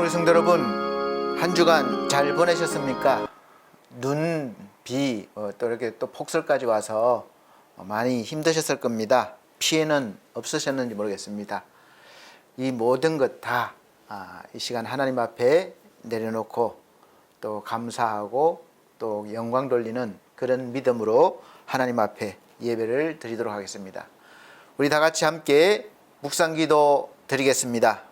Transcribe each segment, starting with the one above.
우리 성도 여러분, 한 주간 잘 보내셨습니까? 눈, 비, 또 이렇게 또 폭설까지 와서 많이 힘드셨을 겁니다. 피해는 없으셨는지 모르겠습니다. 이 모든 것 다 이 시간 하나님 앞에 내려놓고 또 감사하고 또 영광 돌리는 그런 믿음으로 하나님 앞에 예배를 드리도록 하겠습니다. 우리 다 같이 함께 묵상기도 드리겠습니다.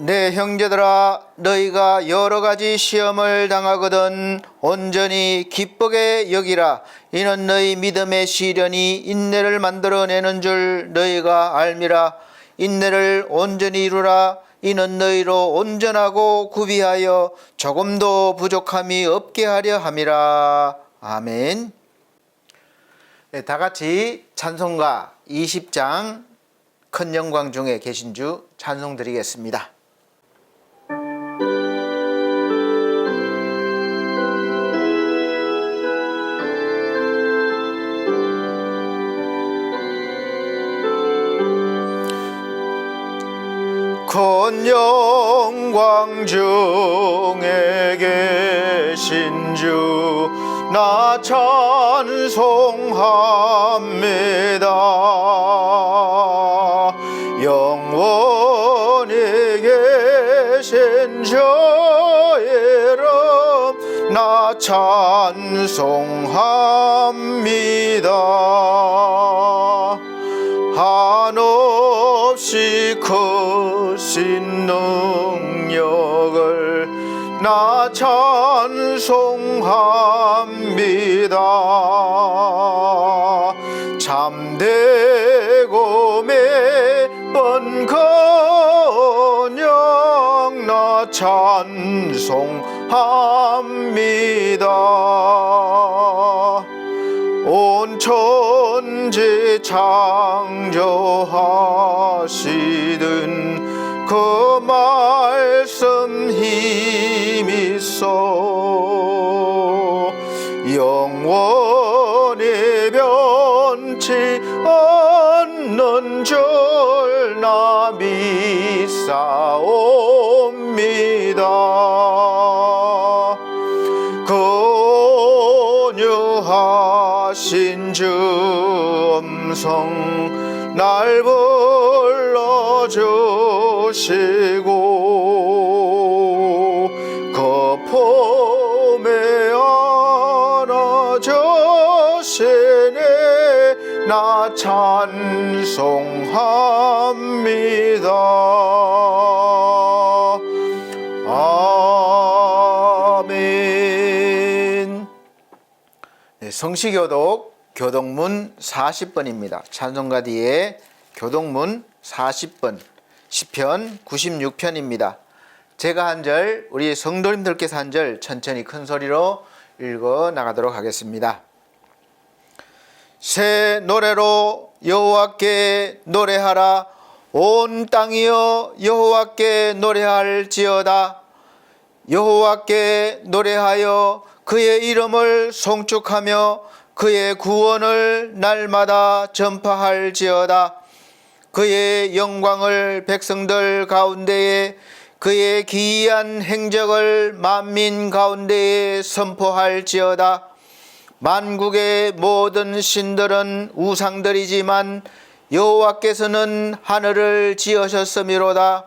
내 형제들아, 너희가 여러 가지 시험을 당하거든 온전히 기쁘게 여기라. 이는 너희 믿음의 시련이 인내를 만들어내는 줄 너희가 알미라. 인내를 온전히 이루라. 이는 너희로 온전하고 구비하여 조금도 부족함이 없게 하려 함이라. 아멘. 네, 다 같이 찬송가 20장 큰 영광 중에 계신 주 찬송 드리겠습니다. 큰 영광 중에 계신 주 나 찬송합니다. 영원히 계신 주의 이름 나 찬송합니다. 한없이 크신 능력을 나 찬송합니다. 참되고 매번 근영 나 찬송합니다. 온 천지 창조하시던 그 말씀 힘있어 영원히 변치 않는 줄 나 믿사옵니다. 하신 주 음성 날 불러주시고 거품에 안아주시네 나 찬송합니다. 아멘. 성시교독 교독문 40번입니다. 찬송가 뒤에 교독문 40번 시편 96편입니다. 제가 한 절, 우리 성도님들께서 한 절 천천히 큰 소리로 읽어 나가도록 하겠습니다. 새 노래로 여호와께 노래하라. 온 땅이여 여호와께 노래할지어다. 여호와께 노래하여 그의 이름을 송축하며 그의 구원을 날마다 전파할지어다. 그의 영광을 백성들 가운데에 그의 기이한 행적을 만민 가운데에 선포할지어다. 만국의 모든 신들은 우상들이지만 여호와께서는 하늘을 지으셨음이로다.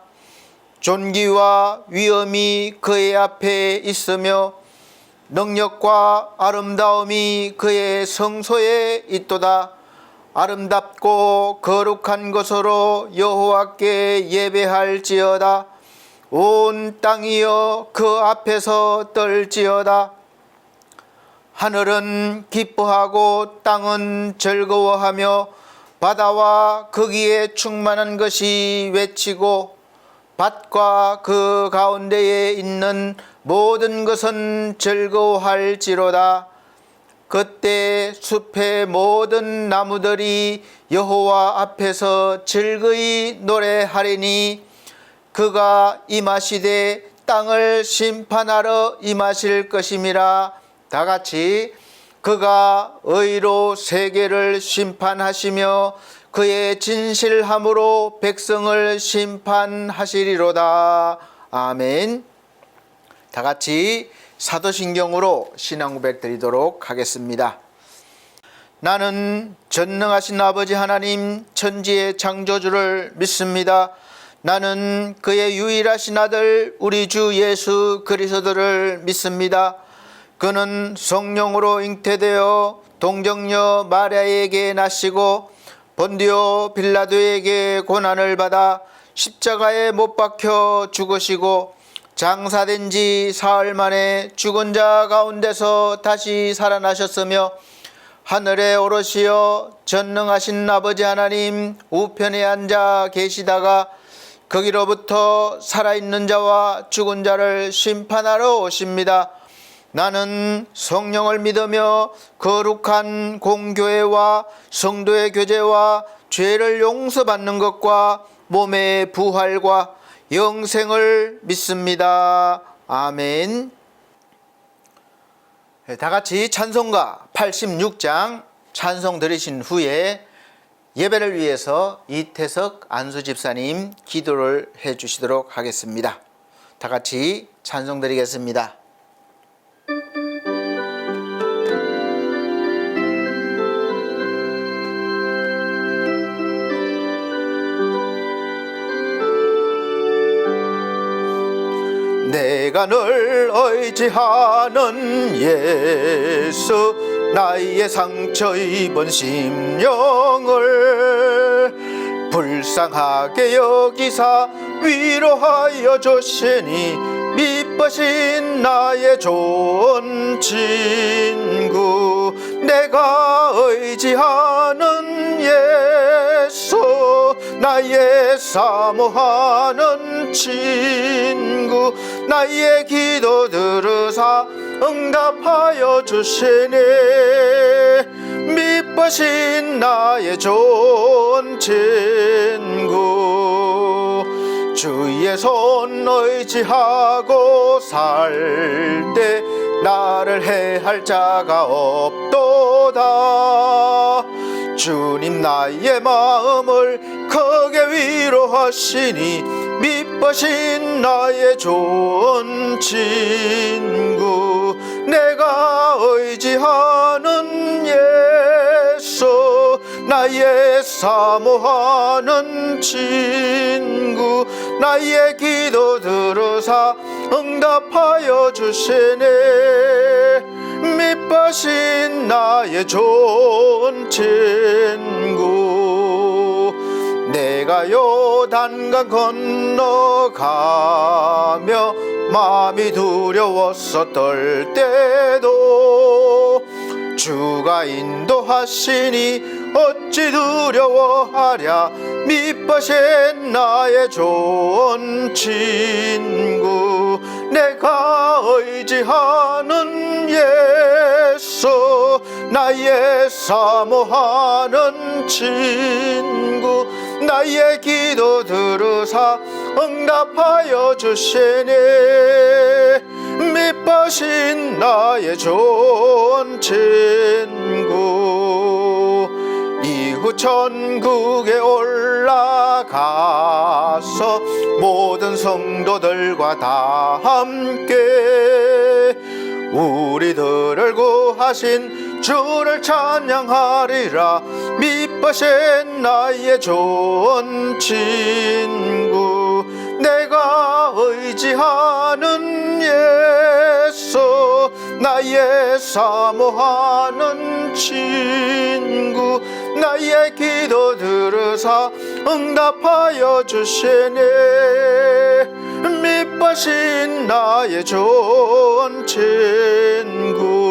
존귀와 위엄이 그의 앞에 있으며 능력과 아름다움이 그의 성소에 있도다. 아름답고 거룩한 것으로 여호와께 예배할지어다. 온 땅이여 그 앞에서 떨지어다. 하늘은 기뻐하고 땅은 즐거워하며 바다와 거기에 충만한 것이 외치고 밭과 그 가운데에 있는 모든 것은 즐거워할지로다. 그때 숲의 모든 나무들이 여호와 앞에서 즐거이 노래하리니 그가 임하시되 땅을 심판하러 임하실 것임이라. 다 같이 그가 의로 세계를 심판하시며 그의 진실함으로 백성을 심판하시리로다. 아멘. 다 같이 사도신경으로 신앙 고백 드리도록 하겠습니다. 나는 전능하신 아버지 하나님 천지의 창조주를 믿습니다. 나는 그의 유일하신 아들 우리 주 예수 그리스도를 믿습니다. 그는 성령으로 잉태되어 동정녀 마리아에게 나시고 본디오 빌라도에게 고난을 받아 십자가에 못 박혀 죽으시고 장사된 지 사흘 만에 죽은 자 가운데서 다시 살아나셨으며 하늘에 오르시어 전능하신 아버지 하나님 우편에 앉아 계시다가 거기로부터 살아있는 자와 죽은 자를 심판하러 오십니다. 나는 성령을 믿으며 거룩한 공교회와 성도의 교제와 죄를 용서받는 것과 몸의 부활과 영생을 믿습니다. 아멘. 다 같이 찬송가 86장 찬송 들으신 후에 예배를 위해서 이태석 안수 집사님 기도를 해 주시도록 하겠습니다. 다 같이 찬송 드리겠습니다. 내가 늘 의지하는 예수 나의 상처 입은 심령을 불쌍하게 여기사 위로하여 주시니 미쁘신 나의 좋은 친구 내가 의지하는 예수 나의 사모하는 친구 나의 기도 들으사 응답하여 주시네 미쁘신 나의 좋은 친구 주의 손 의지하고 살 때 나를 해할 자가 없도다 주님 나의 마음을 크게 위로하시니 미쁘신 나의 좋은 친구 내가 의지하는 예수 나의 사모하는 친구 나의 기도 들으사 응답하여 주시네 미쁘신 나의 좋은 친구 내가 요단강 건너가며 마음이 두려웠었던 때도 주가 인도하시니 어찌 두려워하랴 미쁘신 나의 좋은 친구 내가 의지하는 예수 나의 사모하는 친구 나의 기도 들으사 응답하여 주시네 미쁘신 나의 좋은 친구 이후 천국에 올라가서 모든 성도들과 다 함께 우리들을 구하신 주를 찬양하리라 미쁘신 나의 좋은 친구 내가 의지하는 예수 나의 사모하는 친구 나의 기도 들으사 응답하여 주시네 미쁘신 나의 좋은 친구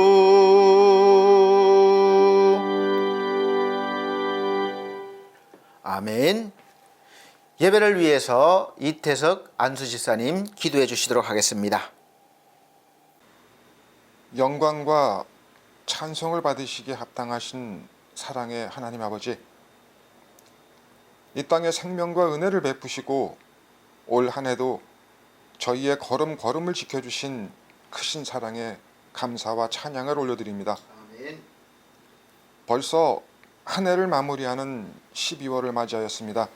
아멘. 예배를 위해서 이태석 안수집사님 기도해 주시도록 하겠습니다. 영광과 찬송을 받으시기에 합당하신 사랑의 하나님 아버지, 이 땅에 생명과 은혜를 베푸시고 올 한 해도 저희의 걸음걸음을 지켜주신 크신 사랑에 감사와 찬양을 올려드립니다. 아멘. 벌써 한 해를 마무리하는 12월을 맞이하였습니다.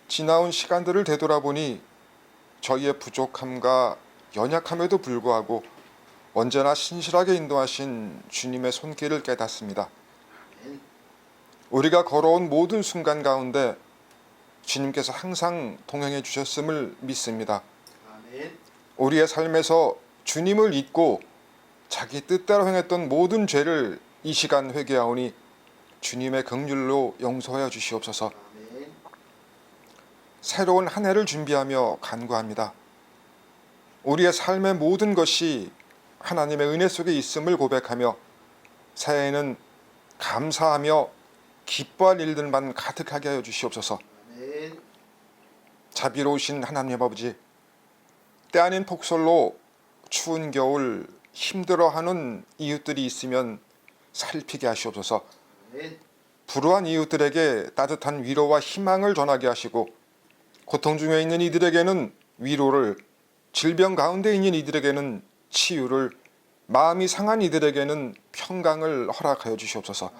지나온 시간들을 되돌아보니 저희의 부족함과 연약함에도 불구하고 언제나 신실하게 인도하신 주님의 손길을 깨닫습니다. 우리가 걸어온 모든 순간 가운데 주님께서 항상 동행해 주셨음을 믿습니다. 우리의 삶에서 주님을 잊고 자기 뜻대로 행했던 모든 죄를 이 시간 회개하오니 주님의 긍휼로 용서하여 주시옵소서. 새로운 한 해를 준비하며 간구합니다. 우리의 삶의 모든 것이 하나님의 은혜 속에 있음을 고백하며 새해에는 감사하며 기뻐할 일들만 가득하게 하여 주시옵소서. 자비로우신 하나님 아버지, 때 아닌 폭설로 추운 겨울 힘들어하는 이웃들이 있으면 살피게 하시옵소서. 불우한 이웃들에게 따뜻한 위로와 희망을 전하게 하시고 고통 중에 있는 이들에게는 위로를, 질병 가운데 있는 이들에게는 치유를, 마음이 상한 이들에게는 평강을 허락하여 주시옵소서.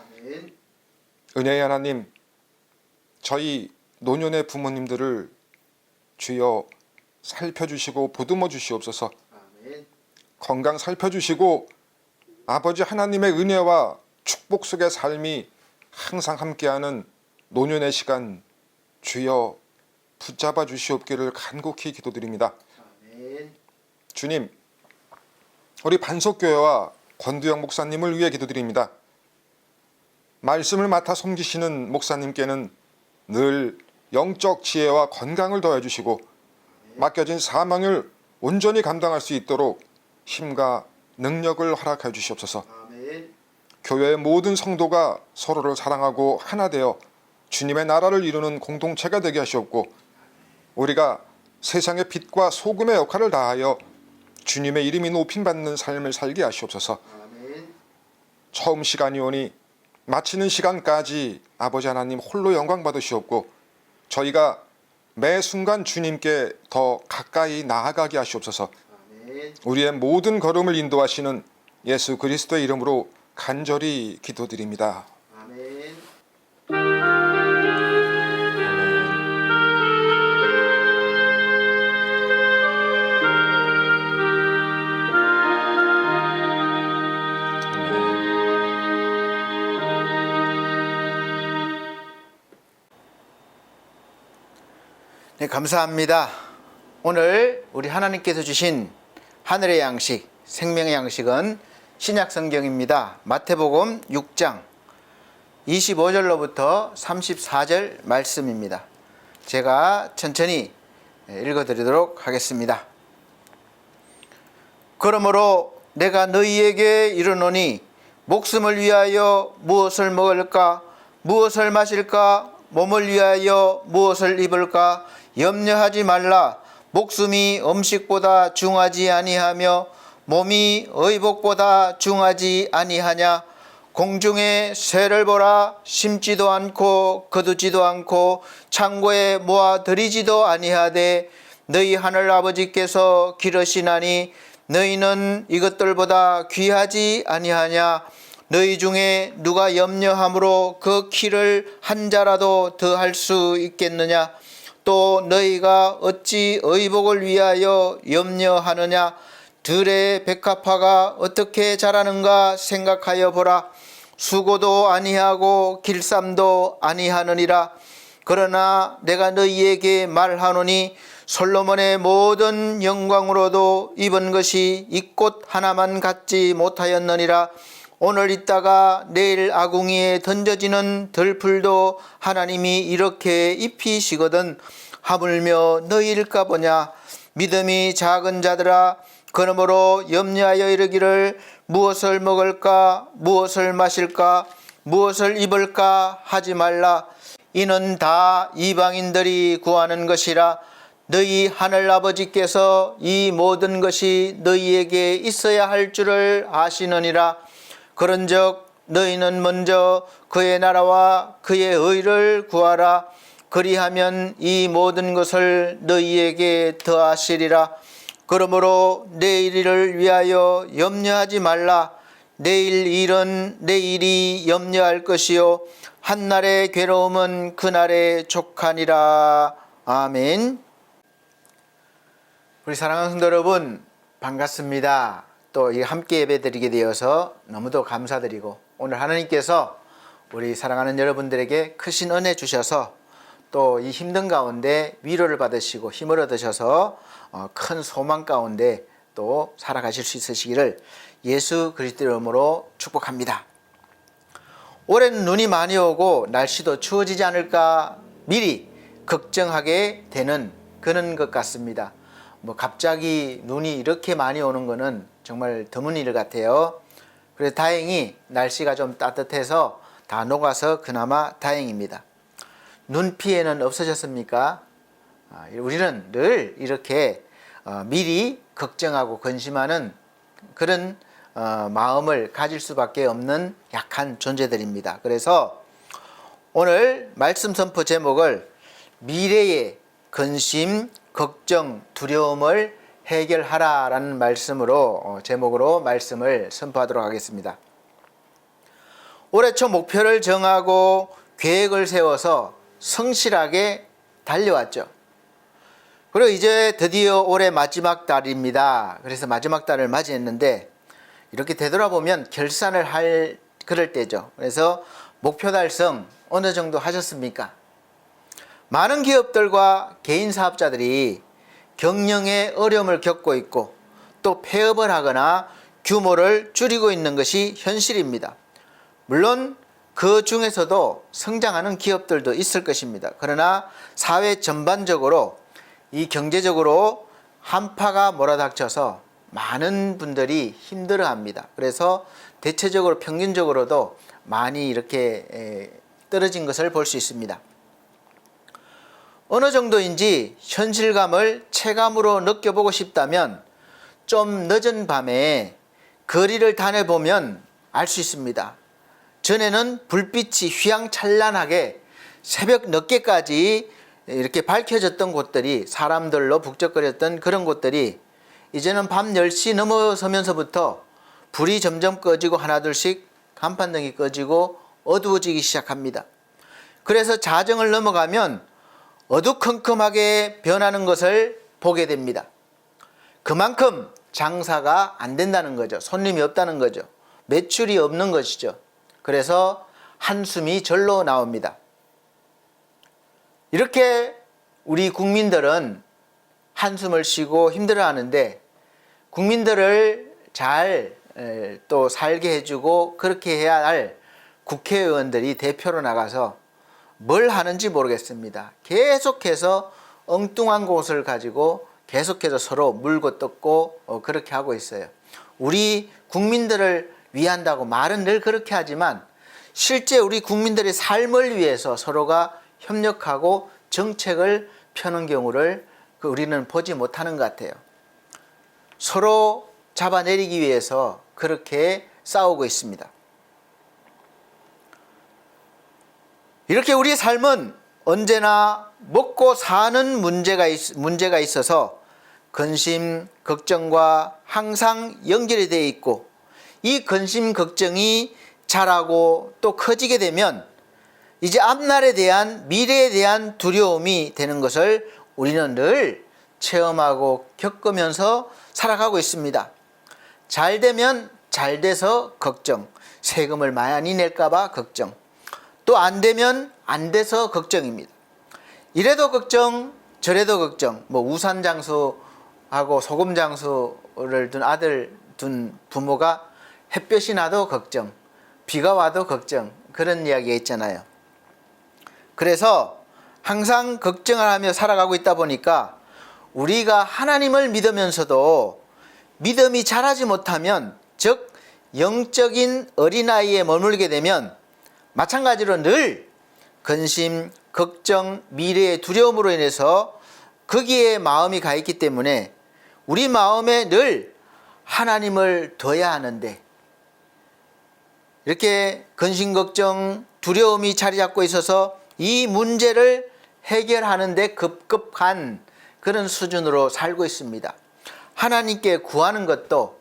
은혜의 하나님, 저희 노년의 부모님들을 주여 살펴주시고 보듬어 주시옵소서. 건강 살펴주시고 아버지 하나님의 은혜와 축복 속의 삶이 항상 함께하는 노년의 시간 주여 붙잡아 주시옵기를 간곡히 기도드립니다. 주님, 우리 반석교회와 권두영 목사님을 위해 기도드립니다. 말씀을 맡아 섬기시는 목사님께는 늘 영적 지혜와 건강을 더해 주시고 맡겨진 사명을 온전히 감당할 수 있도록 힘과 능력을 허락해 주시옵소서. 교회의 모든 성도가 서로를 사랑하고 하나 되어 주님의 나라를 이루는 공동체가 되게 하시옵고 우리가 세상의 빛과 소금의 역할을 다하여 주님의 이름이 높임받는 삶을 살게 하시옵소서. 처음 시간이 오니 마치는 시간까지 아버지 하나님 홀로 영광 받으시옵고 저희가 매 순간 주님께 더 가까이 나아가게 하시옵소서. 우리의 모든 걸음을 인도하시는 예수 그리스도의 이름으로 간절히 기도드립니다. 네, 감사합니다. 오늘 우리 하나님께서 주신 하늘의 양식, 생명의 양식은 신약 성경입니다. 마태복음 6장 25절로부터 34절 말씀입니다. 제가 천천히 읽어드리도록 하겠습니다. 그러므로 내가 너희에게 이르노니 목숨을 위하여 무엇을 먹을까, 무엇을 마실까, 몸을 위하여 무엇을 입을까 염려하지 말라. 목숨이 음식보다 중하지 아니하며 몸이 의복보다 중하지 아니하냐. 공중의 새를 보라. 심지도 않고 거두지도 않고 창고에 모아들이지도 아니하되 너희 하늘 아버지께서 기르시나니 너희는 이것들보다 귀하지 아니하냐. 너희 중에 누가 염려함으로 그 키를 한 자라도 더 할 수 있겠느냐. 또 너희가 어찌 의복을 위하여 염려하느냐. 들의 백합화가 어떻게 자라는가 생각하여 보라. 수고도 아니하고 길쌈도 아니하느니라. 그러나 내가 너희에게 말하노니 솔로몬의 모든 영광으로도 입은 것이 이 꽃 하나만 갖지 못하였느니라. 오늘 있다가 내일 아궁이에 던져지는 들풀도 하나님이 이렇게 입히시거든 하물며 너희일까 보냐. 믿음이 작은 자들아, 그러므로 염려하여 이르기를 무엇을 먹을까, 무엇을 마실까, 무엇을 입을까 하지 말라. 이는 다 이방인들이 구하는 것이라. 너희 하늘 아버지께서 이 모든 것이 너희에게 있어야 할 줄을 아시느니라. 그런즉 너희는 먼저 그의 나라와 그의 의를 구하라. 그리하면 이 모든 것을 너희에게 더하시리라. 그러므로 내일 일을 위하여 염려하지 말라. 내일 일은 내일이 염려할 것이요 한날의 괴로움은 그날의 족하니라. 아멘. 우리 사랑하는 성도 여러분, 반갑습니다. 또 함께 예배드리게 되어서 너무도 감사드리고, 오늘 하나님께서 우리 사랑하는 여러분들에게 크신 은혜 주셔서 또 이 힘든 가운데 위로를 받으시고 힘을 얻으셔서 큰 소망 가운데 또 살아가실 수 있으시기를 예수 그리스도의 이름으로 축복합니다. 올해는 눈이 많이 오고 날씨도 추워지지 않을까 미리 걱정하게 되는 그런 것 같습니다. 갑자기 눈이 이렇게 많이 오는 것은 정말 드문 일 같아요. 그래서 다행히 날씨가 좀 따뜻해서 다 녹아서 그나마 다행입니다. 눈 피해는 없으셨습니까? 우리는 늘 이렇게 미리 걱정하고 근심하는 그런 마음을 가질 수밖에 없는 약한 존재들입니다. 그래서 오늘 말씀 선포 제목을 미래의 근심, 걱정, 두려움을 해결하라라는 말씀으로 제목으로 말씀을 선포하도록 하겠습니다. 올해 초 목표를 정하고 계획을 세워서 성실하게 달려왔죠. 그리고 이제 드디어 올해 마지막 달입니다. 그래서 마지막 달을 맞이했는데 이렇게 되돌아보면 결산을 할 그럴 때죠. 그래서 목표 달성 어느 정도 하셨습니까? 많은 기업들과 개인 사업자들이 경영에 어려움을 겪고 있고 또 폐업을 하거나 규모를 줄이고 있는 것이 현실입니다. 물론 그 중에서도 성장하는 기업들도 있을 것입니다. 그러나 사회 전반적으로 이 경제적으로 한파가 몰아닥쳐서 많은 분들이 힘들어합니다. 그래서 대체적으로 평균적으로도 많이 이렇게 떨어진 것을 볼 수 있습니다. 어느 정도인지 현실감을 체감으로 느껴보고 싶다면 좀 늦은 밤에 거리를 다녀보면 알 수 있습니다. 전에는 불빛이 휘황찬란하게 새벽 늦게까지 이렇게 밝혀졌던 곳들이, 사람들로 북적거렸던 그런 곳들이 이제는 밤 10시 넘어서면서부터 불이 점점 꺼지고 하나둘씩 간판등이 꺼지고 어두워지기 시작합니다. 그래서 자정을 넘어가면 어두컴컴하게 변하는 것을 보게 됩니다. 그만큼 장사가 안 된다는 거죠. 손님이 없다는 거죠. 매출이 없는 것이죠. 그래서 한숨이 절로 나옵니다. 이렇게 우리 국민들은 한숨을 쉬고 힘들어하는데, 국민들을 잘 또 살게 해주고 그렇게 해야 할 국회의원들이 대표로 나가서 뭘 하는지 모르겠습니다. 계속해서 엉뚱한 곳을 가지고 계속해서 서로 물고 뜯고 그렇게 하고 있어요. 우리 국민들을 위한다고 말은 늘 그렇게 하지만 실제 우리 국민들의 삶을 위해서 서로가 협력하고 정책을 펴는 경우를 우리는 보지 못하는 것 같아요. 서로 잡아내리기 위해서 그렇게 싸우고 있습니다. 이렇게 우리의 삶은 언제나 먹고 사는 문제가 있어서 근심, 걱정과 항상 연결이 되어 있고, 이 근심, 걱정이 자라고 또 커지게 되면 이제 앞날에 대한, 미래에 대한 두려움이 되는 것을 우리는 늘 체험하고 겪으면서 살아가고 있습니다. 잘 되면 잘 돼서 걱정, 세금을 많이 낼까봐 걱정, 또 안 되면 안 돼서 걱정입니다. 이래도 걱정, 저래도 걱정. 우산 장수하고 소금 장수를 둔 아들 둔 부모가 햇볕이 나도 걱정, 비가 와도 걱정, 그런 이야기가 있잖아요. 그래서 항상 걱정을 하며 살아가고 있다 보니까 우리가 하나님을 믿으면서도 믿음이 자라지 못하면, 즉 영적인 어린아이에 머물게 되면 마찬가지로 늘 근심, 걱정, 미래의 두려움으로 인해서 거기에 마음이 가 있기 때문에 우리 마음에 늘 하나님을 둬야 하는데 이렇게 근심, 걱정, 두려움이 자리 잡고 있어서 이 문제를 해결하는 데 급급한 그런 수준으로 살고 있습니다. 하나님께 구하는 것도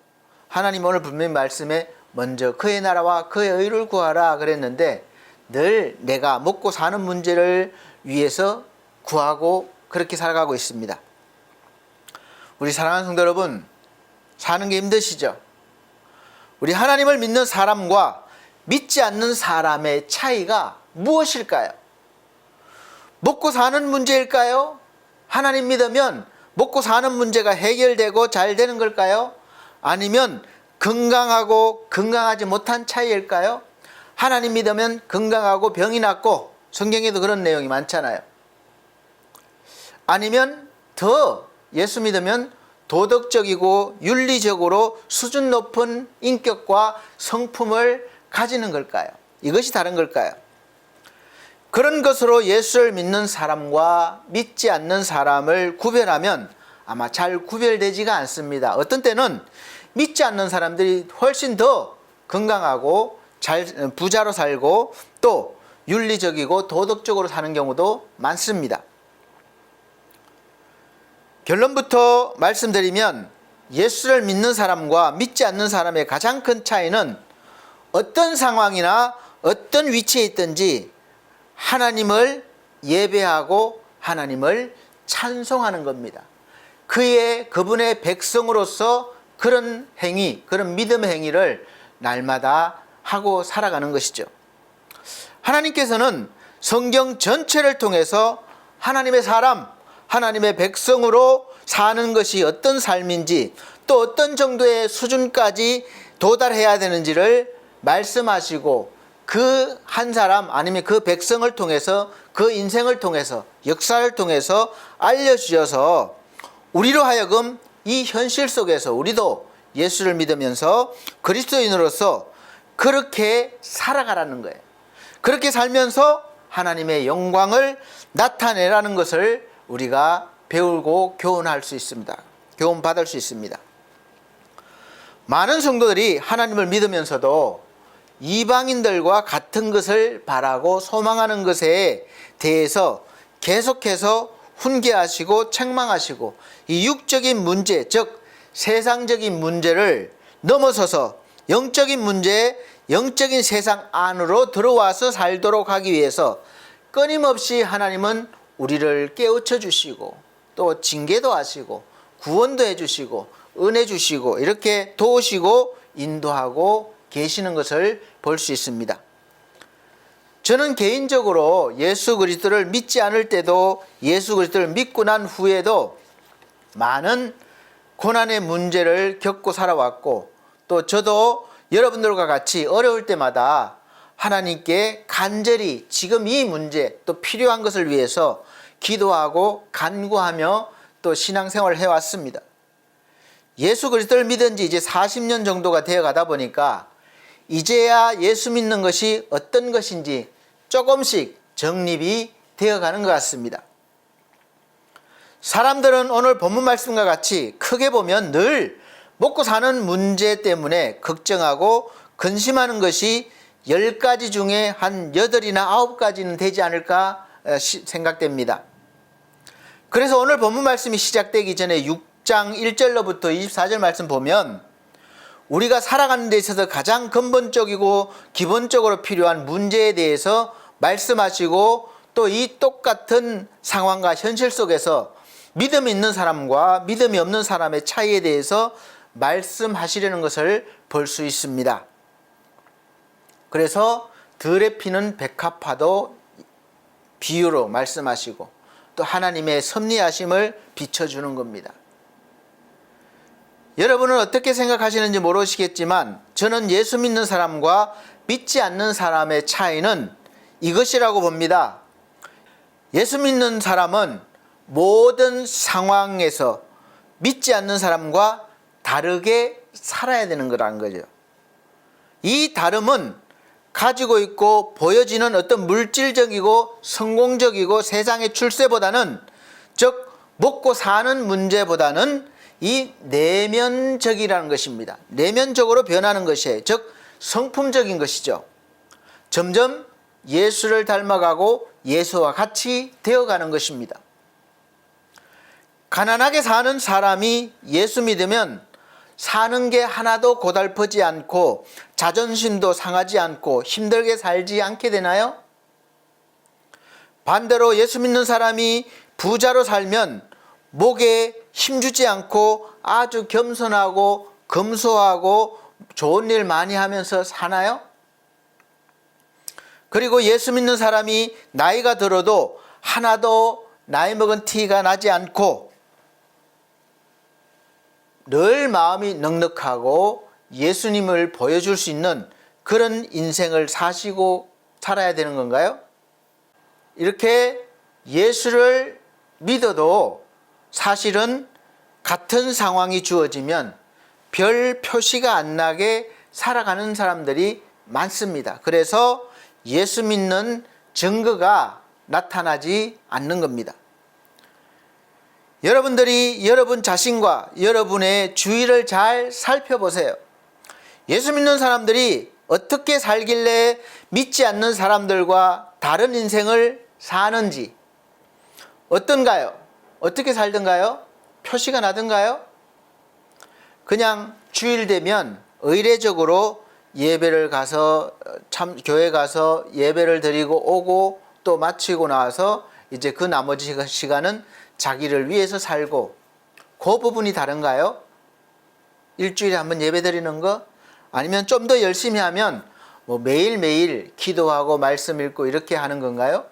하나님 오늘 분명히 말씀에 먼저 그의 나라와 그의 의를 구하라 그랬는데 늘 내가 먹고 사는 문제를 위해서 구하고 그렇게 살아가고 있습니다. 우리 사랑하는 성도 여러분, 사는 게 힘드시죠? 우리 하나님을 믿는 사람과 믿지 않는 사람의 차이가 무엇일까요? 먹고 사는 문제일까요? 하나님 믿으면 먹고 사는 문제가 해결되고 잘 되는 걸까요? 아니면 건강하고 건강하지 못한 차이일까요? 하나님 믿으면 건강하고 병이 낫고 성경에도 그런 내용이 많잖아요. 아니면 더 예수 믿으면 도덕적이고 윤리적으로 수준 높은 인격과 성품을 가지는 걸까요? 이것이 다른 걸까요? 그런 것으로 예수를 믿는 사람과 믿지 않는 사람을 구별하면 아마 잘 구별되지가 않습니다. 어떤 때는 믿지 않는 사람들이 훨씬 더 건강하고 잘 부자로 살고 또 윤리적이고 도덕적으로 사는 경우도 많습니다. 결론부터 말씀드리면 예수를 믿는 사람과 믿지 않는 사람의 가장 큰 차이는 어떤 상황이나 어떤 위치에 있든지 하나님을 예배하고 하나님을 찬송하는 겁니다. 그분의 백성으로서 그런 행위, 그런 믿음의 행위를 날마다 하고 살아가는 것이죠. 하나님께서는 성경 전체를 통해서 하나님의 사람, 하나님의 백성으로 사는 것이 어떤 삶인지 또 어떤 정도의 수준까지 도달해야 되는지를 말씀하시고 그 한 사람 아니면 그 백성을 통해서 그 인생을 통해서 역사를 통해서 알려주셔서 우리로 하여금 이 현실 속에서 우리도 예수를 믿으면서 그리스도인으로서 그렇게 살아가라는 거예요. 그렇게 살면서 하나님의 영광을 나타내라는 것을 우리가 배우고 교훈할 수 있습니다. 교훈받을 수 있습니다. 많은 성도들이 하나님을 믿으면서도 이방인들과 같은 것을 바라고 소망하는 것에 대해서 계속해서 훈계하시고 책망하시고 이 육적인 문제, 즉 세상적인 문제를 넘어서서 영적인 문제, 영적인 세상 안으로 들어와서 살도록 하기 위해서 끊임없이 하나님은 우리를 깨우쳐 주시고 또 징계도 하시고 구원도 해주시고 은혜 주시고 이렇게 도우시고 인도하고 계시는 것을 볼 수 있습니다. 저는 개인적으로 예수 그리스도를 믿지 않을 때도 예수 그리스도를 믿고 난 후에도 많은 고난의 문제를 겪고 살아왔고 또 저도 여러분들과 같이 어려울 때마다 하나님께 간절히 지금 이 문제 또 필요한 것을 위해서 기도하고 간구하며 또 신앙생활을 해왔습니다. 예수 그리스도를 믿은 지 이제 40년 정도가 되어 가다 보니까 이제야 예수 믿는 것이 어떤 것인지 조금씩 정립이 되어가는 것 같습니다. 사람들은 오늘 본문 말씀과 같이 크게 보면 늘 먹고 사는 문제 때문에 걱정하고 근심하는 것이 10가지 중에 한 8이나 9가지는 되지 않을까 생각됩니다. 그래서 오늘 본문 말씀이 시작되기 전에 6장 1절로부터 24절 말씀 보면 우리가 살아가는 데 있어서 가장 근본적이고 기본적으로 필요한 문제에 대해서 말씀하시고 또 이 똑같은 상황과 현실 속에서 믿음이 있는 사람과 믿음이 없는 사람의 차이에 대해서 말씀하시려는 것을 볼 수 있습니다. 그래서 들에 피는 백합화도 비유로 말씀하시고 또 하나님의 섭리하심을 비춰주는 겁니다. 여러분은 어떻게 생각하시는지 모르시겠지만 저는 예수 믿는 사람과 믿지 않는 사람의 차이는 이것이라고 봅니다. 예수 믿는 사람은 모든 상황에서 믿지 않는 사람과 다르게 살아야 되는 거라는 거죠. 이 다름은 가지고 있고 보여지는 어떤 물질적이고 성공적이고 세상의 출세보다는, 즉 먹고 사는 문제보다는 이 내면적이라는 것입니다. 내면적으로 변하는 것이에요. 즉 성품적인 것이죠. 점점 예수를 닮아가고 예수와 같이 되어가는 것입니다. 가난하게 사는 사람이 예수 믿으면 사는 게 하나도 고달프지 않고 자존심도 상하지 않고 힘들게 살지 않게 되나요? 반대로 예수 믿는 사람이 부자로 살면 목에 힘주지 않고 아주 겸손하고 검소하고 좋은 일 많이 하면서 사나요? 그리고 예수 믿는 사람이 나이가 들어도 하나도 나이 먹은 티가 나지 않고 늘 마음이 넉넉하고 예수님을 보여줄 수 있는 그런 인생을 사시고 살아야 되는 건가요? 이렇게 예수를 믿어도 사실은 같은 상황이 주어지면 별 표시가 안 나게 살아가는 사람들이 많습니다. 그래서 예수 믿는 증거가 나타나지 않는 겁니다. 여러분들이 여러분 자신과 여러분의 주위를 잘 살펴보세요. 예수 믿는 사람들이 어떻게 살길래 믿지 않는 사람들과 다른 인생을 사는지 어떤가요? 어떻게 살던가요? 표시가 나던가요? 그냥 주일 되면 의례적으로 예배를 가서 교회 가서 예배를 드리고 오고 또 마치고 나와서 이제 그 나머지 시간은 자기를 위해서 살고, 그 부분이 다른가요? 일주일에 한번 예배 드리는 거? 아니면 좀 더 열심히 하면 뭐 매일매일 기도하고 말씀 읽고 이렇게 하는 건가요?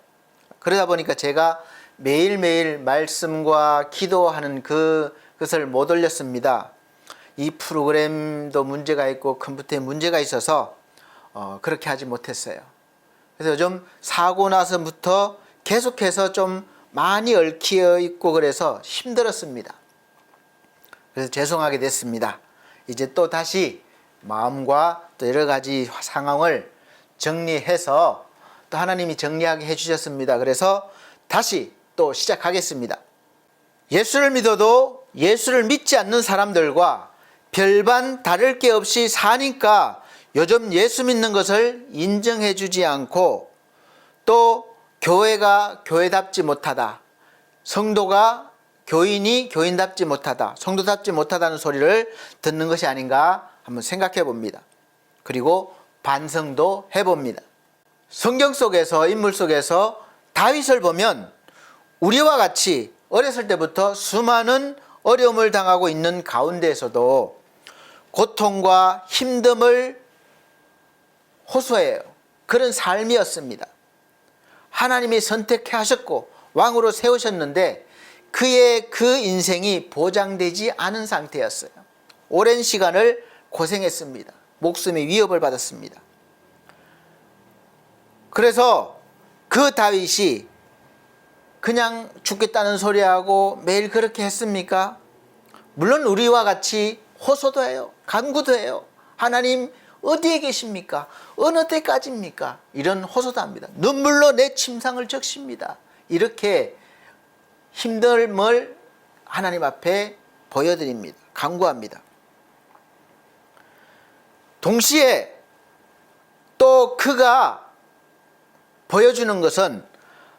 그러다 보니까 제가 매일매일 말씀과 기도하는 그것을 못 올렸습니다. 이 프로그램도 문제가 있고 컴퓨터에 문제가 있어서 그렇게 하지 못했어요. 그래서 요즘 사고 나서부터 계속해서 좀 많이 얽혀 있고 그래서 힘들었습니다. 그래서 죄송하게 됐습니다. 이제 또 다시 마음과 또 여러 가지 상황을 정리해서 또 하나님이 정리하게 해주셨습니다. 그래서 다시 또 시작하겠습니다. 예수를 믿어도 예수를 믿지 않는 사람들과 별반 다를 게 없이 사니까 요즘 예수 믿는 것을 인정해 주지 않고, 또 교회가 교회답지 못하다, 성도가 교인이 교인답지 못하다, 성도답지 못하다는 소리를 듣는 것이 아닌가 한번 생각해 봅니다. 그리고 반성도 해봅니다. 성경 속에서, 인물 속에서 다윗을 보면 우리와 같이 어렸을 때부터 수많은 어려움을 당하고 있는 가운데에서도 고통과 힘듦을 호소해요. 그런 삶이었습니다. 하나님이 선택하셨고 왕으로 세우셨는데 그의 그 인생이 보장되지 않은 상태였어요. 오랜 시간을 고생했습니다. 목숨의 위협을 받았습니다. 그래서 그 다윗이 그냥 죽겠다는 소리하고 매일 그렇게 했습니까? 물론 우리와 같이 호소도 해요. 간구도 해요. 하나님 어디에 계십니까? 어느 때까지입니까? 이런 호소도 합니다. 눈물로 내 침상을 적십니다. 이렇게 힘듦을 하나님 앞에 보여드립니다. 간구합니다. 동시에 또 그가 보여주는 것은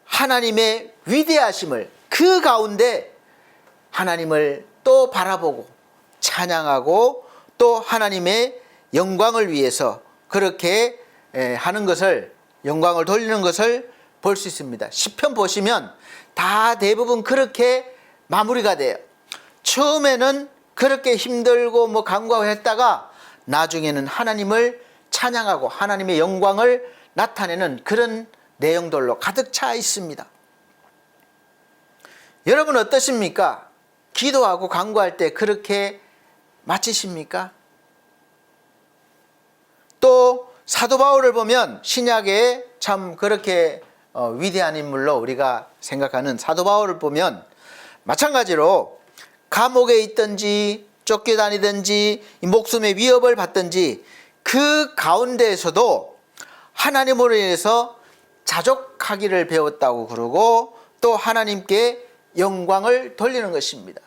하나님의 위대하심을, 그 가운데 하나님을 또 바라보고 찬양하고 또 하나님의 영광을 위해서 그렇게 하는 것을, 영광을 돌리는 것을 볼 수 있습니다. 시편 보시면 다 대부분 그렇게 마무리가 돼요. 처음에는 그렇게 힘들고 뭐 간구하고 했다가 나중에는 하나님을 찬양하고 하나님의 영광을 나타내는 그런 내용들로 가득 차 있습니다. 여러분 어떠십니까? 기도하고 간구할 때 그렇게 마치십니까? 또 사도 바울을 보면 신약에 참 그렇게 위대한 인물로 우리가 생각하는 사도 바울을 보면 마찬가지로 감옥에 있든지 쫓겨다니든지 목숨의 위협을 받든지 그 가운데에서도 하나님으로 인해서 자족하기를 배웠다고 그러고 또 하나님께 영광을 돌리는 것입니다.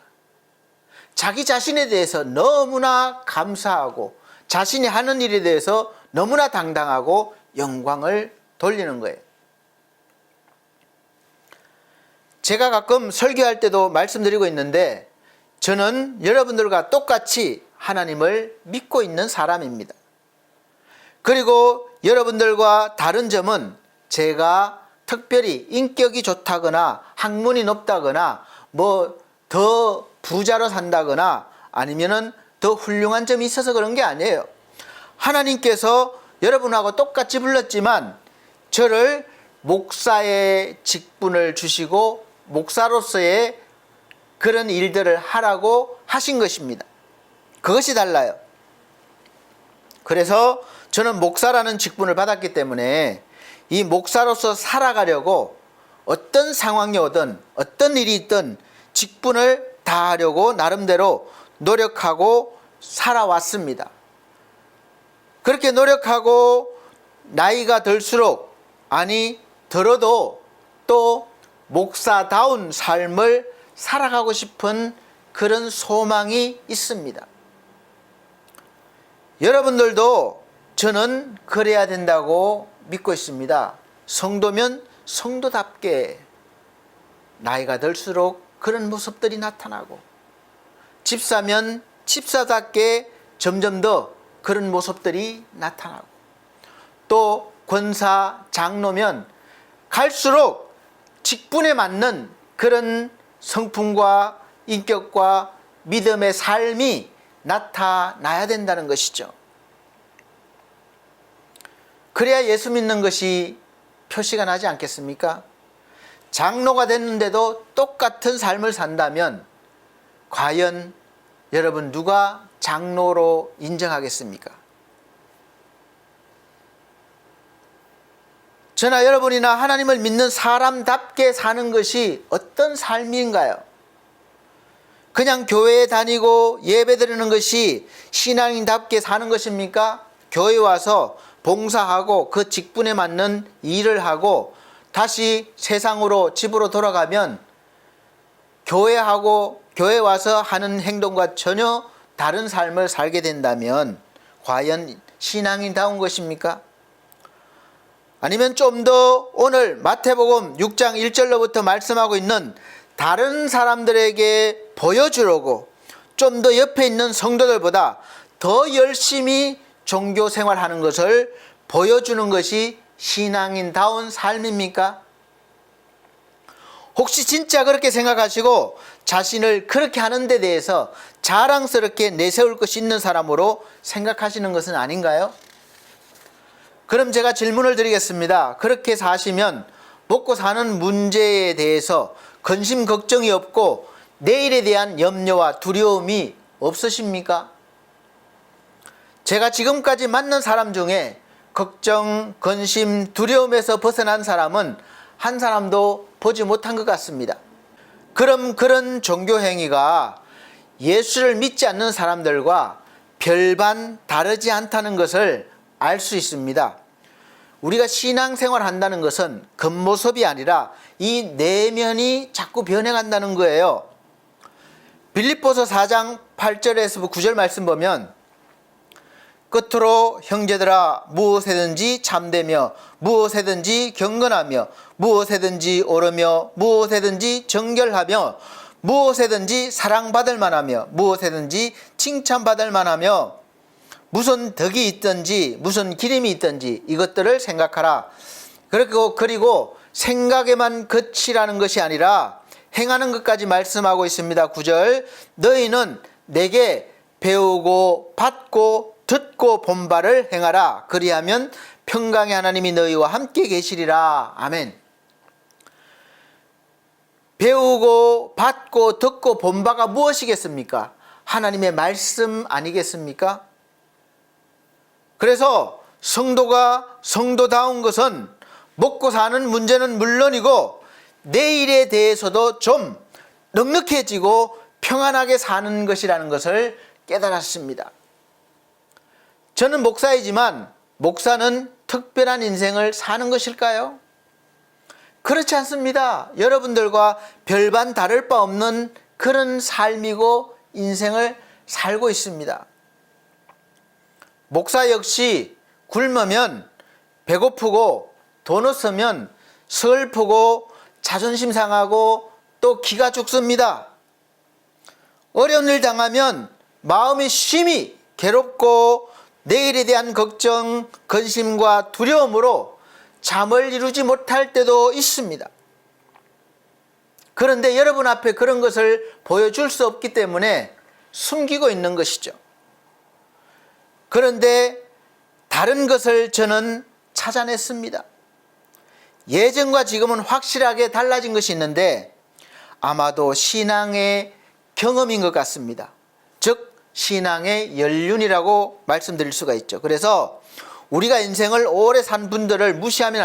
자기 자신에 대해서 너무나 감사하고 자신이 하는 일에 대해서 너무나 당당하고 영광을 돌리는 거예요. 제가 가끔 설교할 때도 말씀드리고 있는데 저는 여러분들과 똑같이 하나님을 믿고 있는 사람입니다. 그리고 여러분들과 다른 점은 제가 특별히 인격이 좋다거나 학문이 높다거나 뭐 더 부자로 산다거나 아니면은 더 훌륭한 점이 있어서 그런 게 아니에요. 하나님께서 여러분하고 똑같이 불렀지만 저를 목사의 직분을 주시고 목사로서의 그런 일들을 하라고 하신 것입니다. 그것이 달라요. 그래서 저는 목사라는 직분을 받았기 때문에 이 목사로서 살아가려고 어떤 상황이 오든 어떤 일이 있든 직분을 다하려고 나름대로 노력하고 살아왔습니다. 그렇게 노력하고 나이가 들수록 들어도 또 목사다운 삶을 살아가고 싶은 그런 소망이 있습니다. 여러분들도 저는 그래야 된다고 믿고 있습니다. 성도면 성도답게 나이가 들수록 그런 모습들이 나타나고 집사면 집사답게 점점 더 그런 모습들이 나타나고 또 권사, 장로면 갈수록 직분에 맞는 그런 성품과 인격과 믿음의 삶이 나타나야 된다는 것이죠. 그래야 예수 믿는 것이 표시가 나지 않겠습니까? 장로가 됐는데도 똑같은 삶을 산다면 과연 여러분 누가 장로로 인정하겠습니까? 저나 여러분이나 하나님을 믿는 사람답게 사는 것이 어떤 삶인가요? 그냥 교회에 다니고 예배드리는 것이 신앙인답게 사는 것입니까? 교회 와서 봉사하고 그 직분에 맞는 일을 하고 다시 세상으로 집으로 돌아가면 교회 와서 하는 행동과 전혀 다른 삶을 살게 된다면 과연 신앙인다운 것입니까? 아니면 좀 더 오늘 마태복음 6장 1절로부터 말씀하고 있는 다른 사람들에게 보여주려고 좀 더 옆에 있는 성도들보다 더 열심히 종교 생활하는 것을 보여주는 것이 신앙인다운 삶입니까? 혹시 진짜 그렇게 생각하시고 자신을 그렇게 하는 데 대해서 자랑스럽게 내세울 것이 있는 사람으로 생각하시는 것은 아닌가요? 그럼 제가 질문을 드리겠습니다. 그렇게 사시면 먹고 사는 문제에 대해서 근심 걱정이 없고 내일에 대한 염려와 두려움이 없으십니까? 제가 지금까지 만난 사람 중에 걱정, 근심, 두려움에서 벗어난 사람은 한 사람도 보지 못한 것 같습니다. 그럼 그런 종교 행위가 예수를 믿지 않는 사람들과 별반 다르지 않다는 것을 알 수 있습니다. 우리가 신앙생활 한다는 것은 겉모습이 아니라 이 내면이 자꾸 변해간다는 거예요. 빌립보서 4장 8절에서 9절 말씀 보면 끝으로 형제들아 무엇에든지 참되며 무엇에든지 경건하며 무엇에든지 옳으며 무엇에든지 정결하며 무엇에든지 사랑받을 만하며 무엇에든지 칭찬받을 만하며 무슨 덕이 있든지 무슨 기림이 있든지 이것들을 생각하라. 그리고 생각에만 그치라는 것이 아니라 행하는 것까지 말씀하고 있습니다. 9절 너희는 내게 배우고 받고 듣고 본 바를 행하라. 그리하면 평강의 하나님이 너희와 함께 계시리라. 아멘. 배우고 받고 듣고 본 바가 무엇이겠습니까? 하나님의 말씀 아니겠습니까? 그래서 성도가 성도다운 것은 먹고 사는 문제는 물론이고 내일에 대해서도 좀 넉넉해지고 평안하게 사는 것이라는 것을 깨달았습니다. 저는 목사이지만 목사는 특별한 인생을 사는 것일까요? 그렇지 않습니다. 여러분들과 별반 다를 바 없는 그런 삶이고 인생을 살고 있습니다. 목사 역시 굶으면 배고프고 돈 없으면 슬프고 자존심 상하고 또 기가 죽습니다. 어려운 일 당하면 마음이 심히 괴롭고 내일에 대한 걱정, 근심과 두려움으로 잠을 이루지 못할 때도 있습니다. 그런데 여러분 앞에 그런 것을 보여줄 수 없기 때문에 숨기고 있는 것이죠. 그런데 다른 것을 저는 찾아냈습니다. 예전과 지금은 확실하게 달라진 것이 있는데 아마도 신앙의 경험인 것 같습니다. 즉 신앙의 연륜이라고 말씀드릴 수가 있죠. 그래서 우리가 인생을 오래 산 분들을 무시하면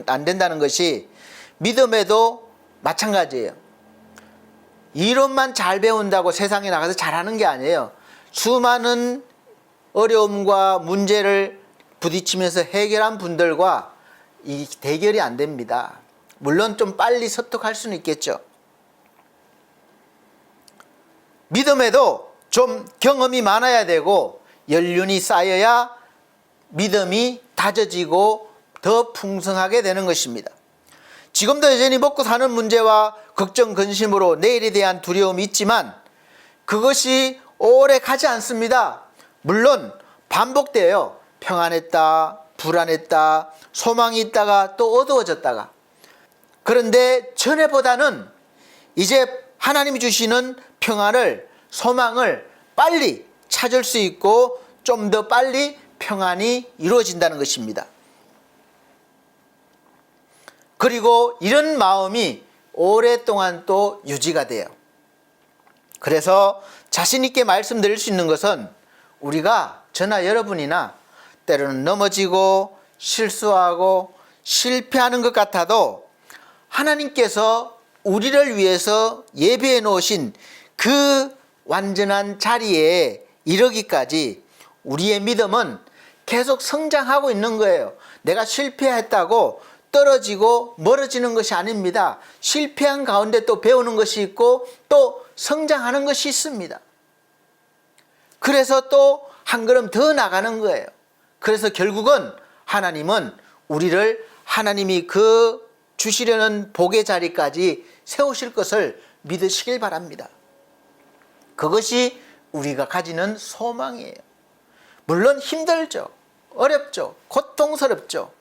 안 된다는 것이 믿음에도 마찬가지예요. 이론만 잘 배운다고 세상에 나가서 잘하는 게 아니에요. 수많은 어려움과 문제를 부딪히면서 해결한 분들과 이 대결이 안 됩니다. 물론 좀 빨리 습득할 수는 있겠죠. 믿음에도 좀 경험이 많아야 되고 연륜이 쌓여야 믿음이 다져지고 더 풍성하게 되는 것입니다. 지금도 여전히 먹고 사는 문제와 걱정, 근심으로 내일에 대한 두려움이 있지만 그것이 오래 가지 않습니다. 물론 반복돼요. 평안했다, 불안했다, 소망이 있다가 또 어두워졌다가. 그런데 전에보다는 이제 하나님이 주시는 평안을, 소망을 빨리 찾을 수 있고 좀 더 빨리 평안이 이루어진다는 것입니다. 그리고 이런 마음이 오랫동안 또 유지가 돼요. 그래서 자신 있게 말씀드릴 수 있는 것은 우리가 저나 여러분이나 때로는 넘어지고 실수하고 실패하는 것 같아도 하나님께서 우리를 위해서 예비해 놓으신 그 완전한 자리에 이르기까지 우리의 믿음은 계속 성장하고 있는 거예요. 내가 실패했다고 떨어지고 멀어지는 것이 아닙니다. 실패한 가운데 또 배우는 것이 있고 또 성장하는 것이 있습니다. 그래서 또 한 걸음 더 나가는 거예요. 그래서 결국은 하나님은 우리를 하나님이 그 주시려는 복의 자리까지 세우실 것을 믿으시길 바랍니다. 그것이 우리가 가지는 소망이에요. 물론 힘들죠. 어렵죠. 고통스럽죠.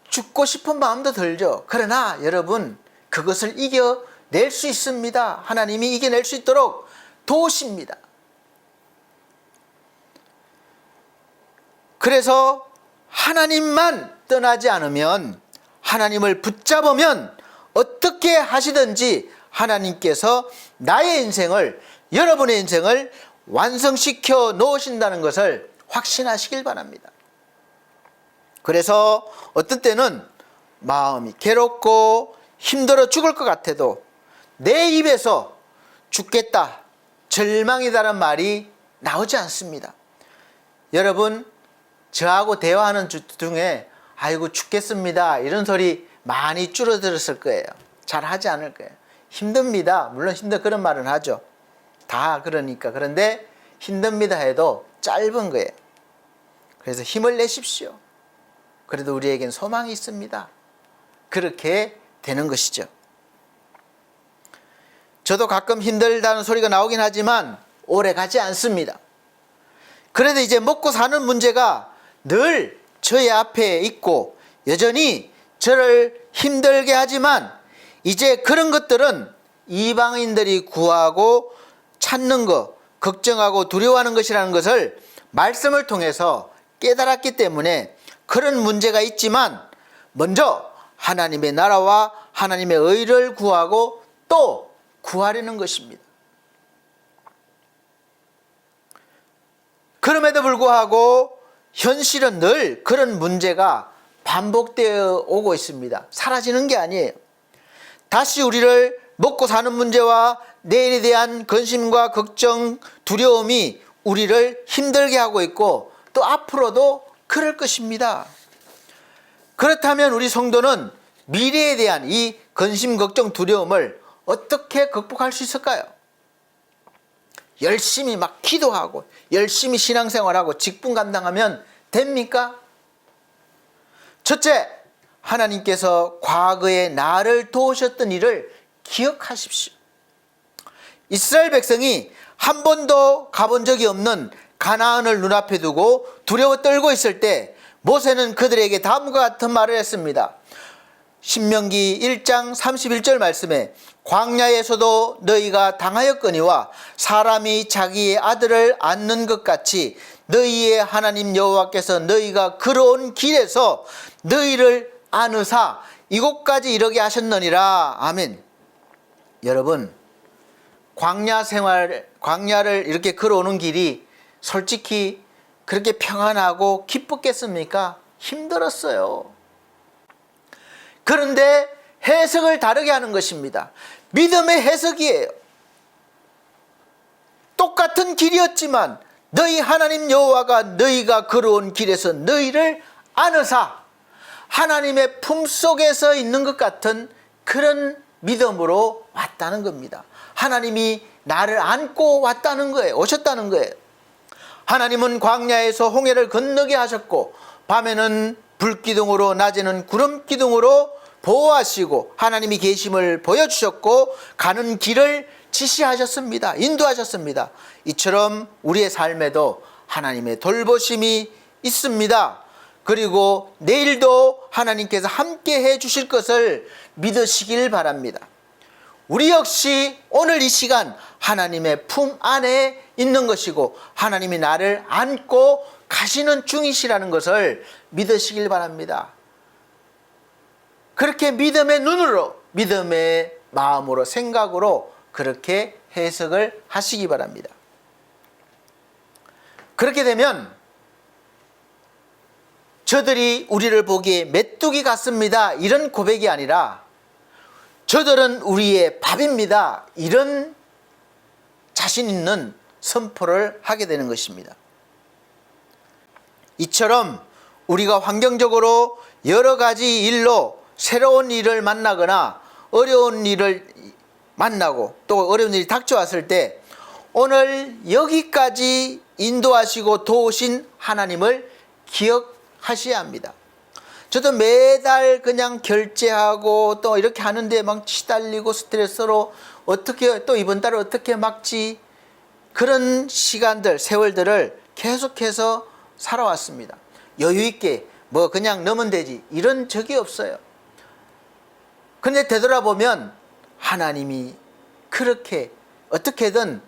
죽고 싶은 마음도 들죠. 그러나 여러분 그것을 이겨낼 수 있습니다. 하나님이 이겨낼 수 있도록 도우십니다. 그래서 하나님만 떠나지 않으면, 하나님을 붙잡으면 어떻게 하시든지 하나님께서 나의 인생을, 여러분의 인생을 완성시켜 놓으신다는 것을 확신하시길 바랍니다. 그래서 어떤 때는 마음이 괴롭고 힘들어 죽을 것 같아도 내 입에서 죽겠다, 절망이다라는 말이 나오지 않습니다. 여러분, 저하고 대화하는 중에 아이고 죽겠습니다 이런 소리 많이 줄어들었을 거예요. 잘 하지 않을 거예요. 힘듭니다. 물론 그런 말은 하죠. 다 그러니까. 그런데 힘듭니다 해도 짧은 거예요. 그래서 힘을 내십시오. 그래도 우리에겐 소망이 있습니다. 그렇게 되는 것이죠. 저도 가끔 힘들다는 소리가 나오긴 하지만 오래 가지 않습니다. 그래도 이제 먹고 사는 문제가 늘 저의 앞에 있고 여전히 저를 힘들게 하지만 이제 그런 것들은 이방인들이 구하고 찾는 것, 걱정하고 두려워하는 것이라는 것을 말씀을 통해서 깨달았기 때문에 그런 문제가 있지만 먼저 하나님의 나라와 하나님의 의를 구하고 또 구하려는 것입니다. 그럼에도 불구하고 현실은 늘 그런 문제가 반복되어 오고 있습니다. 사라지는 게 아니에요. 다시 우리를 먹고 사는 문제와 내일에 대한 근심과 걱정, 두려움이 우리를 힘들게 하고 있고 또 앞으로도 그럴 것입니다. 그렇다면 우리 성도는 미래에 대한 이 근심, 걱정, 두려움을 어떻게 극복할 수 있을까요? 열심히 막 기도하고 열심히 신앙생활하고 직분 감당하면 됩니까? 첫째, 하나님께서 과거에 나를 도우셨던 일을 기억하십시오. 이스라엘 백성이 한 번도 가본 적이 없는 가나안을 눈앞에 두고 두려워 떨고 있을 때 모세는 그들에게 다음과 같은 말을 했습니다. 신명기 1장 31절 말씀에 광야에서도 너희가 당하였거니와 사람이 자기의 아들을 안는 것 같이 너희의 하나님 여호와께서 너희가 걸어온 길에서 너희를 안으사 이곳까지 이르게 하셨느니라. 아멘. 여러분, 광야를 이렇게 걸어오는 길이 솔직히 그렇게 평안하고 기뻤겠습니까? 힘들었어요. 그런데 해석을 다르게 하는 것입니다. 믿음의 해석이에요. 똑같은 길이었지만 너희 하나님 여호와가 너희가 걸어온 길에서 너희를 안으사 하나님의 품속에서 있는 것 같은 그런 믿음으로 왔다는 겁니다. 하나님이 나를 안고 왔다는 거예요. 오셨다는 거예요. 하나님은 광야에서 홍해를 건너게 하셨고 밤에는 불기둥으로 낮에는 구름기둥으로 보호하시고 하나님이 계심을 보여주셨고 가는 길을 지시하셨습니다. 인도하셨습니다. 이처럼 우리의 삶에도 하나님의 돌보심이 있습니다. 그리고 내일도 하나님께서 함께 해 주실 것을 믿으시길 바랍니다. 우리 역시 오늘 이 시간 하나님의 품 안에 있는 것이고 하나님이 나를 안고 가시는 중이시라는 것을 믿으시길 바랍니다. 그렇게 믿음의 눈으로, 믿음의 마음으로, 생각으로 그렇게 해석을 하시기 바랍니다. 그렇게 되면 저들이 우리를 보기에 메뚜기 같습니다, 이런 고백이 아니라 저들은 우리의 밥입니다, 이런 자신 있는 선포를 하게 되는 것입니다. 이처럼 우리가 환경적으로 여러 가지 일로 새로운 일을 만나거나 어려운 일을 만나고 또 어려운 일이 닥쳐왔을 때 오늘 여기까지 인도하시고 도우신 하나님을 기억하셔야 합니다. 저도 매달 그냥 결제하고 또 이렇게 하는데 막 시달리고 스트레스로 어떻게 또 이번 달을 어떻게 막지, 그런 시간들, 세월들을 계속해서 살아왔습니다. 여유 있게 뭐 그냥 넣으면 되지 이런 적이 없어요. 근데 되돌아보면 하나님이 그렇게 어떻게든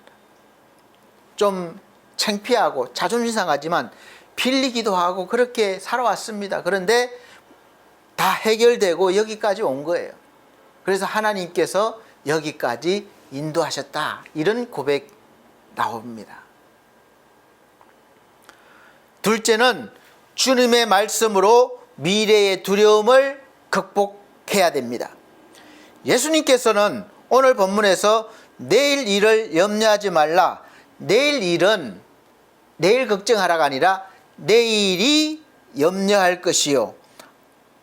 좀 창피하고 자존심 상하지만 빌리기도 하고 그렇게 살아왔습니다. 그런데 다 해결되고 여기까지 온 거예요. 그래서 하나님께서 여기까지 인도하셨다, 이런 고백 나옵니다. 둘째는 주님의 말씀으로 미래의 두려움을 극복해야 됩니다. 예수님께서는 오늘 본문에서 내일 일을 염려하지 말라, 내일 일은 내일 걱정하라가 아니라 내일이 염려할 것이요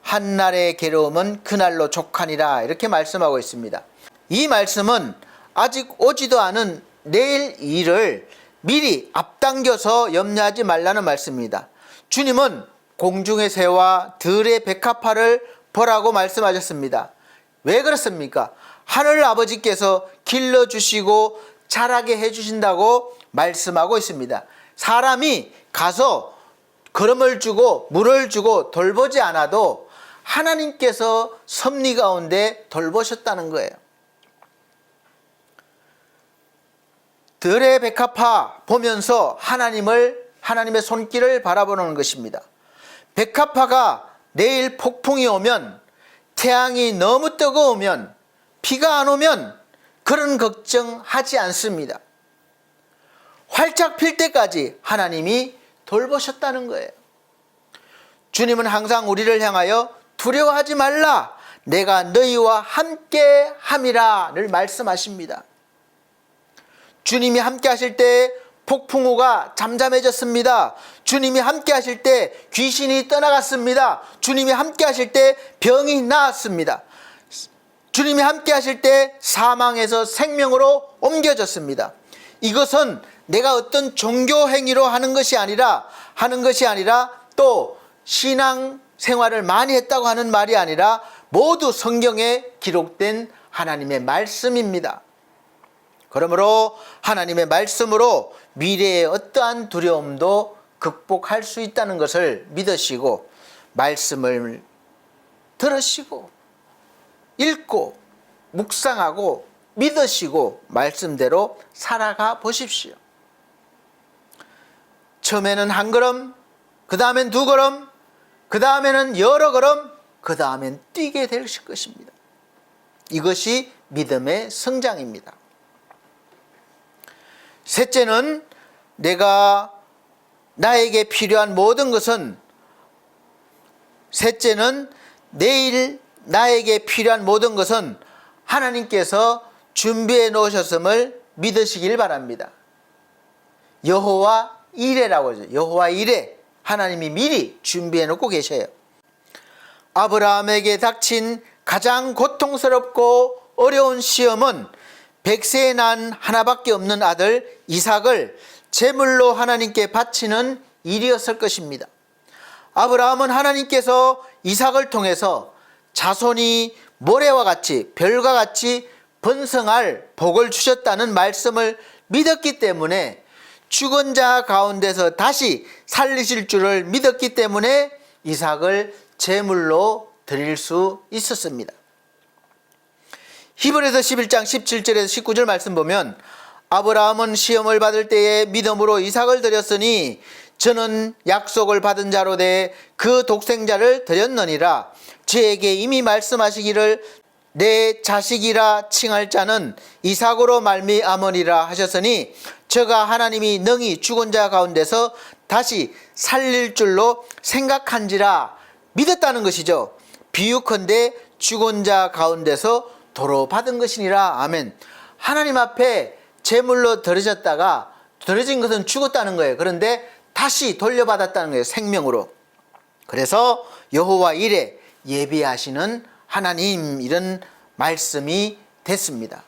한날의 괴로움은 그날로 족하니라, 이렇게 말씀하고 있습니다. 이 말씀은 아직 오지도 않은 내일 일을 미리 앞당겨서 염려하지 말라는 말씀입니다. 주님은 공중의 새와 들의 백합화를 보라고 말씀하셨습니다. 왜 그렇습니까? 하늘 아버지께서 길러주시고 자라게 해주신다고 말씀하고 있습니다. 사람이 가서 걸음을 주고 물을 주고 돌보지 않아도 하나님께서 섭리 가운데 돌보셨다는 거예요. 들의 백합화 보면서 하나님의 손길을 바라보는 것입니다. 백합화가 내일 폭풍이 오면, 태양이 너무 뜨거우면, 비가 안 오면 그런 걱정하지 않습니다. 활짝 필 때까지 하나님이 돌보셨다는 거예요. 주님은 항상 우리를 향하여 두려워하지 말라, 내가 너희와 함께 함이라를 말씀하십니다. 주님이 함께 하실 때 폭풍우가 잠잠해졌습니다. 주님이 함께 하실 때 귀신이 떠나갔습니다. 주님이 함께 하실 때 병이 나았습니다. 주님이 함께 하실 때 사망에서 생명으로 옮겨졌습니다. 이것은 내가 어떤 종교 행위로 하는 것이 아니라 또 신앙 생활을 많이 했다고 하는 말이 아니라 모두 성경에 기록된 하나님의 말씀입니다. 그러므로 하나님의 말씀으로 미래의 어떠한 두려움도 극복할 수 있다는 것을 믿으시고 말씀을 들으시고 읽고 묵상하고 믿으시고 말씀대로 살아가 보십시오. 처음에는 한 걸음, 그 다음엔 두 걸음, 그 다음에는 여러 걸음, 그 다음엔 뛰게 될 것입니다. 이것이 믿음의 성장입니다. 셋째는 나에게 필요한 모든 것은 내일 나에게 필요한 모든 것은 하나님께서 준비해 놓으셨음을 믿으시길 바랍니다. 여호와 이레라고 하죠. 여호와 이레. 하나님이 미리 준비해 놓고 계셔요. 아브라함에게 닥친 가장 고통스럽고 어려운 시험은 100세에 난 하나밖에 없는 아들 이삭을 제물로 하나님께 바치는 일이었을 것입니다. 아브라함은 하나님께서 이삭을 통해서 자손이 모래와 같이 별과 같이 번성할 복을 주셨다는 말씀을 믿었기 때문에 죽은 자 가운데서 다시 살리실 줄을 믿었기 때문에 이삭을 제물로 드릴 수 있었습니다. 히브리서 11장 17절에서 19절 말씀 보면 아브라함은 시험을 받을 때에 믿음으로 이삭을 드렸으니 저는 약속을 받은 자로 돼 그 독생자를 드렸느니라. 저에게 이미 말씀하시기를 내 자식이라 칭할 자는 이삭으로 말미암으리라 하셨으니 저가 하나님이 능히 죽은 자 가운데서 다시 살릴 줄로 생각한지라 믿었다는 것이죠. 비유컨대 죽은 자 가운데서 도로 받은 것이니라. 아멘. 하나님 앞에 제물로 드려진 것은 죽었다는 거예요. 그런데 다시 돌려받았다는 거예요. 생명으로. 그래서 여호와 이레, 예비하시는 하나님, 이런 말씀이 됐습니다.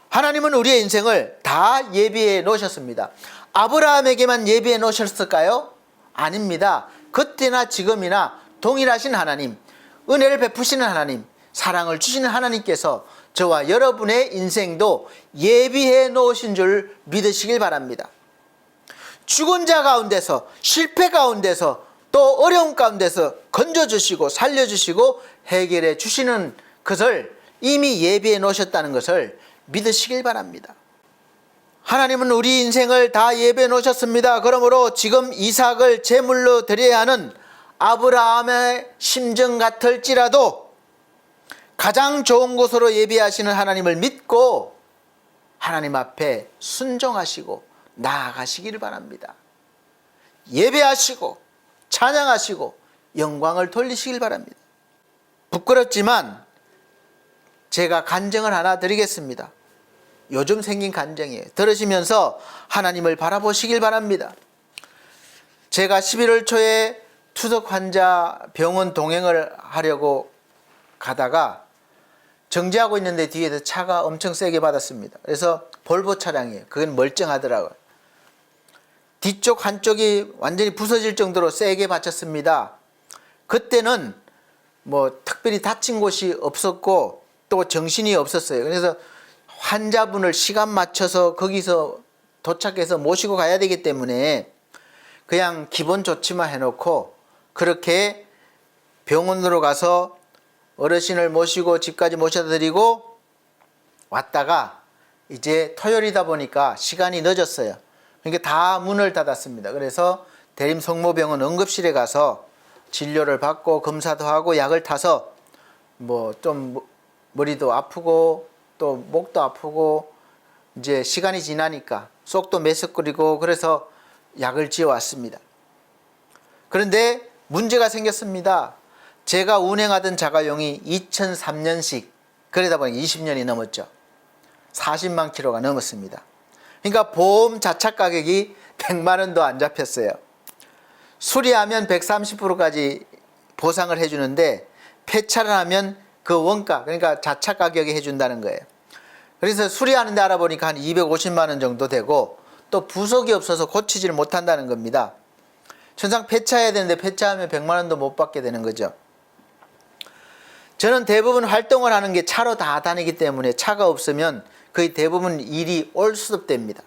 하나님은 우리의 인생을 다 예비해 놓으셨습니다. 아브라함에게만 예비해 놓으셨을까요? 아닙니다. 그때나 지금이나 동일하신 하나님, 은혜를 베푸시는 하나님, 사랑을 주시는 하나님께서 저와 여러분의 인생도 예비해 놓으신 줄 믿으시길 바랍니다. 죽은 자 가운데서, 실패 가운데서, 또 어려움 가운데서 건져주시고 살려주시고 해결해 주시는 것을 이미 예비해 놓으셨다는 것을 믿으시길 바랍니다. 하나님은 우리 인생을 다 예비해 놓으셨습니다. 그러므로 지금 이삭을 제물로 드려야 하는 아브라함의 심정 같을지라도 가장 좋은 곳으로 예비하시는 하나님을 믿고 하나님 앞에 순종하시고 나아가시기를 바랍니다. 예배하시고 찬양하시고 영광을 돌리시길 바랍니다. 부끄럽지만 제가 간증을 하나 드리겠습니다. 요즘 생긴 간증이에요. 들으시면서 하나님을 바라보시길 바랍니다. 제가 11월 초에 투석 환자 병원 동행을 하려고 가다가 정지하고 있는데 뒤에서 차가 엄청 세게 받았습니다. 그래서 볼보 차량이에요. 그건 멀쩡하더라고요. 뒤쪽 한쪽이 완전히 부서질 정도로 세게 받쳤습니다. 그때는 뭐 특별히 다친 곳이 없었고 또 정신이 없었어요. 그래서 환자분을 시간 맞춰서 거기서 도착해서 모시고 가야 되기 때문에 그냥 기본 조치만 해놓고 그렇게 병원으로 가서 어르신을 모시고 집까지 모셔다 드리고 왔다가 이제 토요일이다 보니까 시간이 늦었어요. 그러니까 다 문을 닫았습니다. 그래서 대림성모병원 응급실에 가서 진료를 받고 검사도 하고 약을 타서 뭐 좀 머리도 아프고 또 목도 아프고 이제 시간이 지나니까 속도 메스꺼리고 그래서 약을 지어 왔습니다. 그런데 문제가 생겼습니다. 제가 운행하던 자가용이 2003년식, 그러다 보니 20년이 넘었죠. 40만 킬로가 넘었습니다. 그러니까 보험 자차 가격이 100만 원도 안 잡혔어요. 수리하면 130%까지 보상을 해주는데 폐차를 하면 그 원가, 그러니까 자차 가격에 해준다는 거예요. 그래서 수리하는데 알아보니까 한 250만 원 정도 되고 또 부속이 없어서 고치지를 못한다는 겁니다. 천상 폐차해야 되는데 폐차하면 100만 원도 못 받게 되는 거죠. 저는 대부분 활동을 하는 게 차로 다 다니기 때문에 차가 없으면 거의 대부분 일이 올수습됩니다.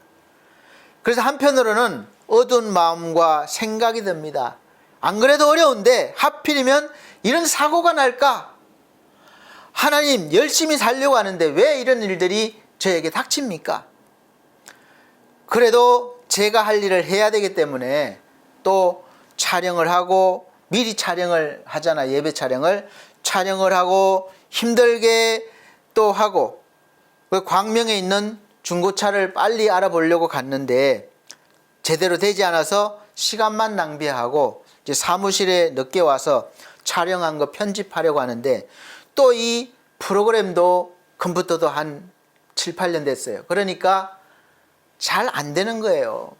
그래서 한편으로는 어두운 마음과 생각이 듭니다. 안 그래도 어려운데 하필이면 이런 사고가 날까? 하나님, 열심히 살려고 하는데 왜 이런 일들이 저에게 닥칩니까? 그래도 제가 할 일을 해야 되기 때문에 또 촬영을 하고, 미리 촬영을 하잖아. 예배 촬영을 하고 힘들게 또 하고, 광명에 있는 중고차를 빨리 알아보려고 갔는데 제대로 되지 않아서 시간만 낭비하고 이제 사무실에 늦게 와서 촬영한 거 편집하려고 하는데 또 이 프로그램도 컴퓨터도 한 7, 8년 됐어요. 그러니까 잘 안 되는 거예요.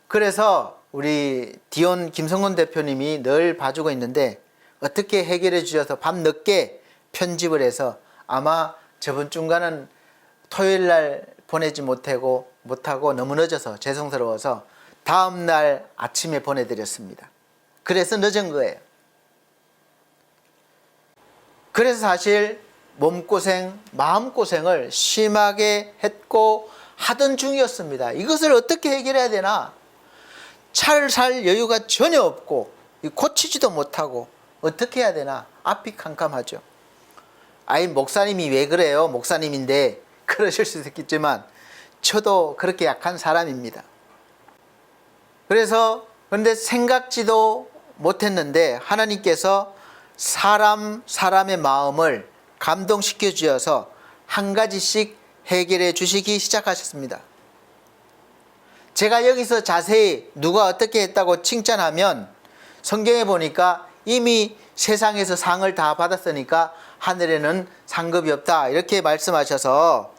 그래서 우리 디온 김성곤 대표님이 늘 봐주고 있는데 어떻게 해결해 주셔서 밤늦게 편집을 해서 아마 저번 주간은 토요일 날 보내지 못하고 너무 늦어서 죄송스러워서 다음 날 아침에 보내드렸습니다. 그래서 늦은 거예요. 그래서 사실 몸고생, 마음고생을 심하게 했고 하던 중이었습니다. 이것을 어떻게 해결해야 되나? 차를 살 여유가 전혀 없고 고치지도 못하고 어떻게 해야 되나? 앞이 캄캄하죠. 아이, 목사님이 왜 그래요? 목사님인데 그러실 수도 있겠지만 저도 그렇게 약한 사람입니다. 그런데 생각지도 못했는데 하나님께서 사람의 마음을 감동시켜 주셔서 한 가지씩 해결해 주시기 시작하셨습니다. 제가 여기서 자세히 누가 어떻게 했다고 칭찬하면 성경에 보니까 이미 세상에서 상을 다 받았으니까 하늘에는 상급이 없다 이렇게 말씀하셔서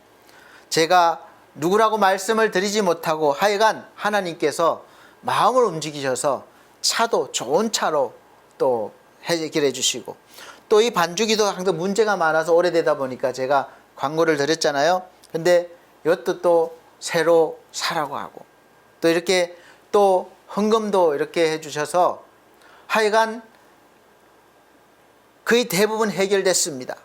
제가 누구라고 말씀을 드리지 못하고 하여간 하나님께서 마음을 움직이셔서 차도 좋은 차로 또 해결해 주시고 또 이 반주기도 항상 문제가 많아서 오래되다 보니까 제가 광고를 드렸잖아요. 근데 이것도 또 새로 사라고 하고 또 이렇게 또 헌금도 이렇게 해주셔서 하여간 거의 대부분 해결됐습니다.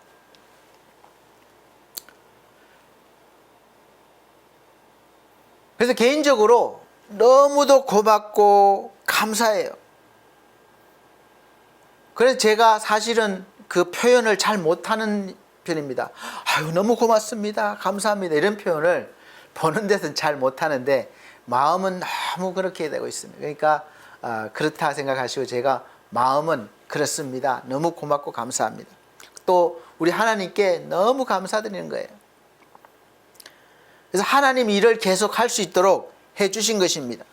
그래서 개인적으로 너무도 고맙고 감사해요. 그래서 제가 사실은 그 표현을 잘 못하는 편입니다. 아유, 너무 고맙습니다. 감사합니다. 이런 표현을 보는 데서는 잘 못하는데 마음은 너무 그렇게 되고 있습니다. 그러니까 그렇다 생각하시고 제가 마음은 그렇습니다. 너무 고맙고 감사합니다. 또 우리 하나님께 너무 감사드리는 거예요. 그래서 하나님이 일을 계속 할 수 있도록 해주신 것입니다.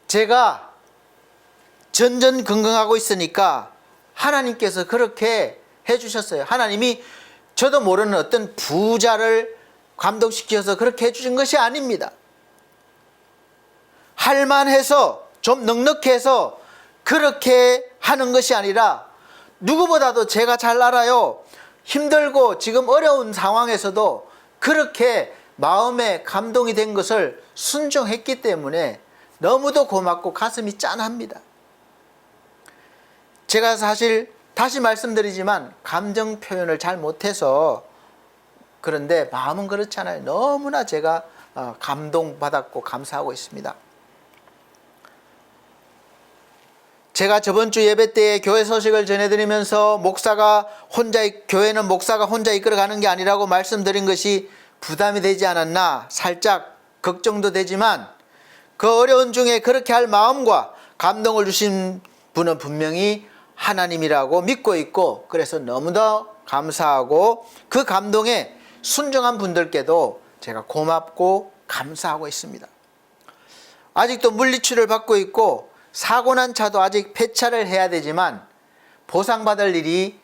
제가 전전긍긍하고 있으니까 하나님께서 그렇게 해주셨어요. 하나님이 저도 모르는 어떤 부자를 감동시켜서 그렇게 해주신 것이 아닙니다. 할만해서 좀 넉넉해서 그렇게 하는 것이 아니라 누구보다도 제가 잘 알아요. 힘들고 지금 어려운 상황에서도 그렇게 마음에 감동이 된 것을 순종했기 때문에 너무도 고맙고 가슴이 짠합니다. 제가 사실 다시 말씀드리지만 감정 표현을 잘 못해서 그런데 마음은 그렇잖아요. 너무나 제가 감동받았고 감사하고 있습니다. 제가 저번 주 예배 때 교회 소식을 전해드리면서 교회는 목사가 혼자 이끌어가는 게 아니라고 말씀드린 것이 부담이 되지 않았나 살짝 걱정도 되지만 그 어려운 중에 그렇게 할 마음과 감동을 주신 분은 분명히 하나님이라고 믿고 있고 그래서 너무나 감사하고 그 감동에 순종한 분들께도 제가 고맙고 감사하고 있습니다. 아직도 물리치료를 받고 있고 사고 난 차도 아직 폐차를 해야 되지만 보상받을 일이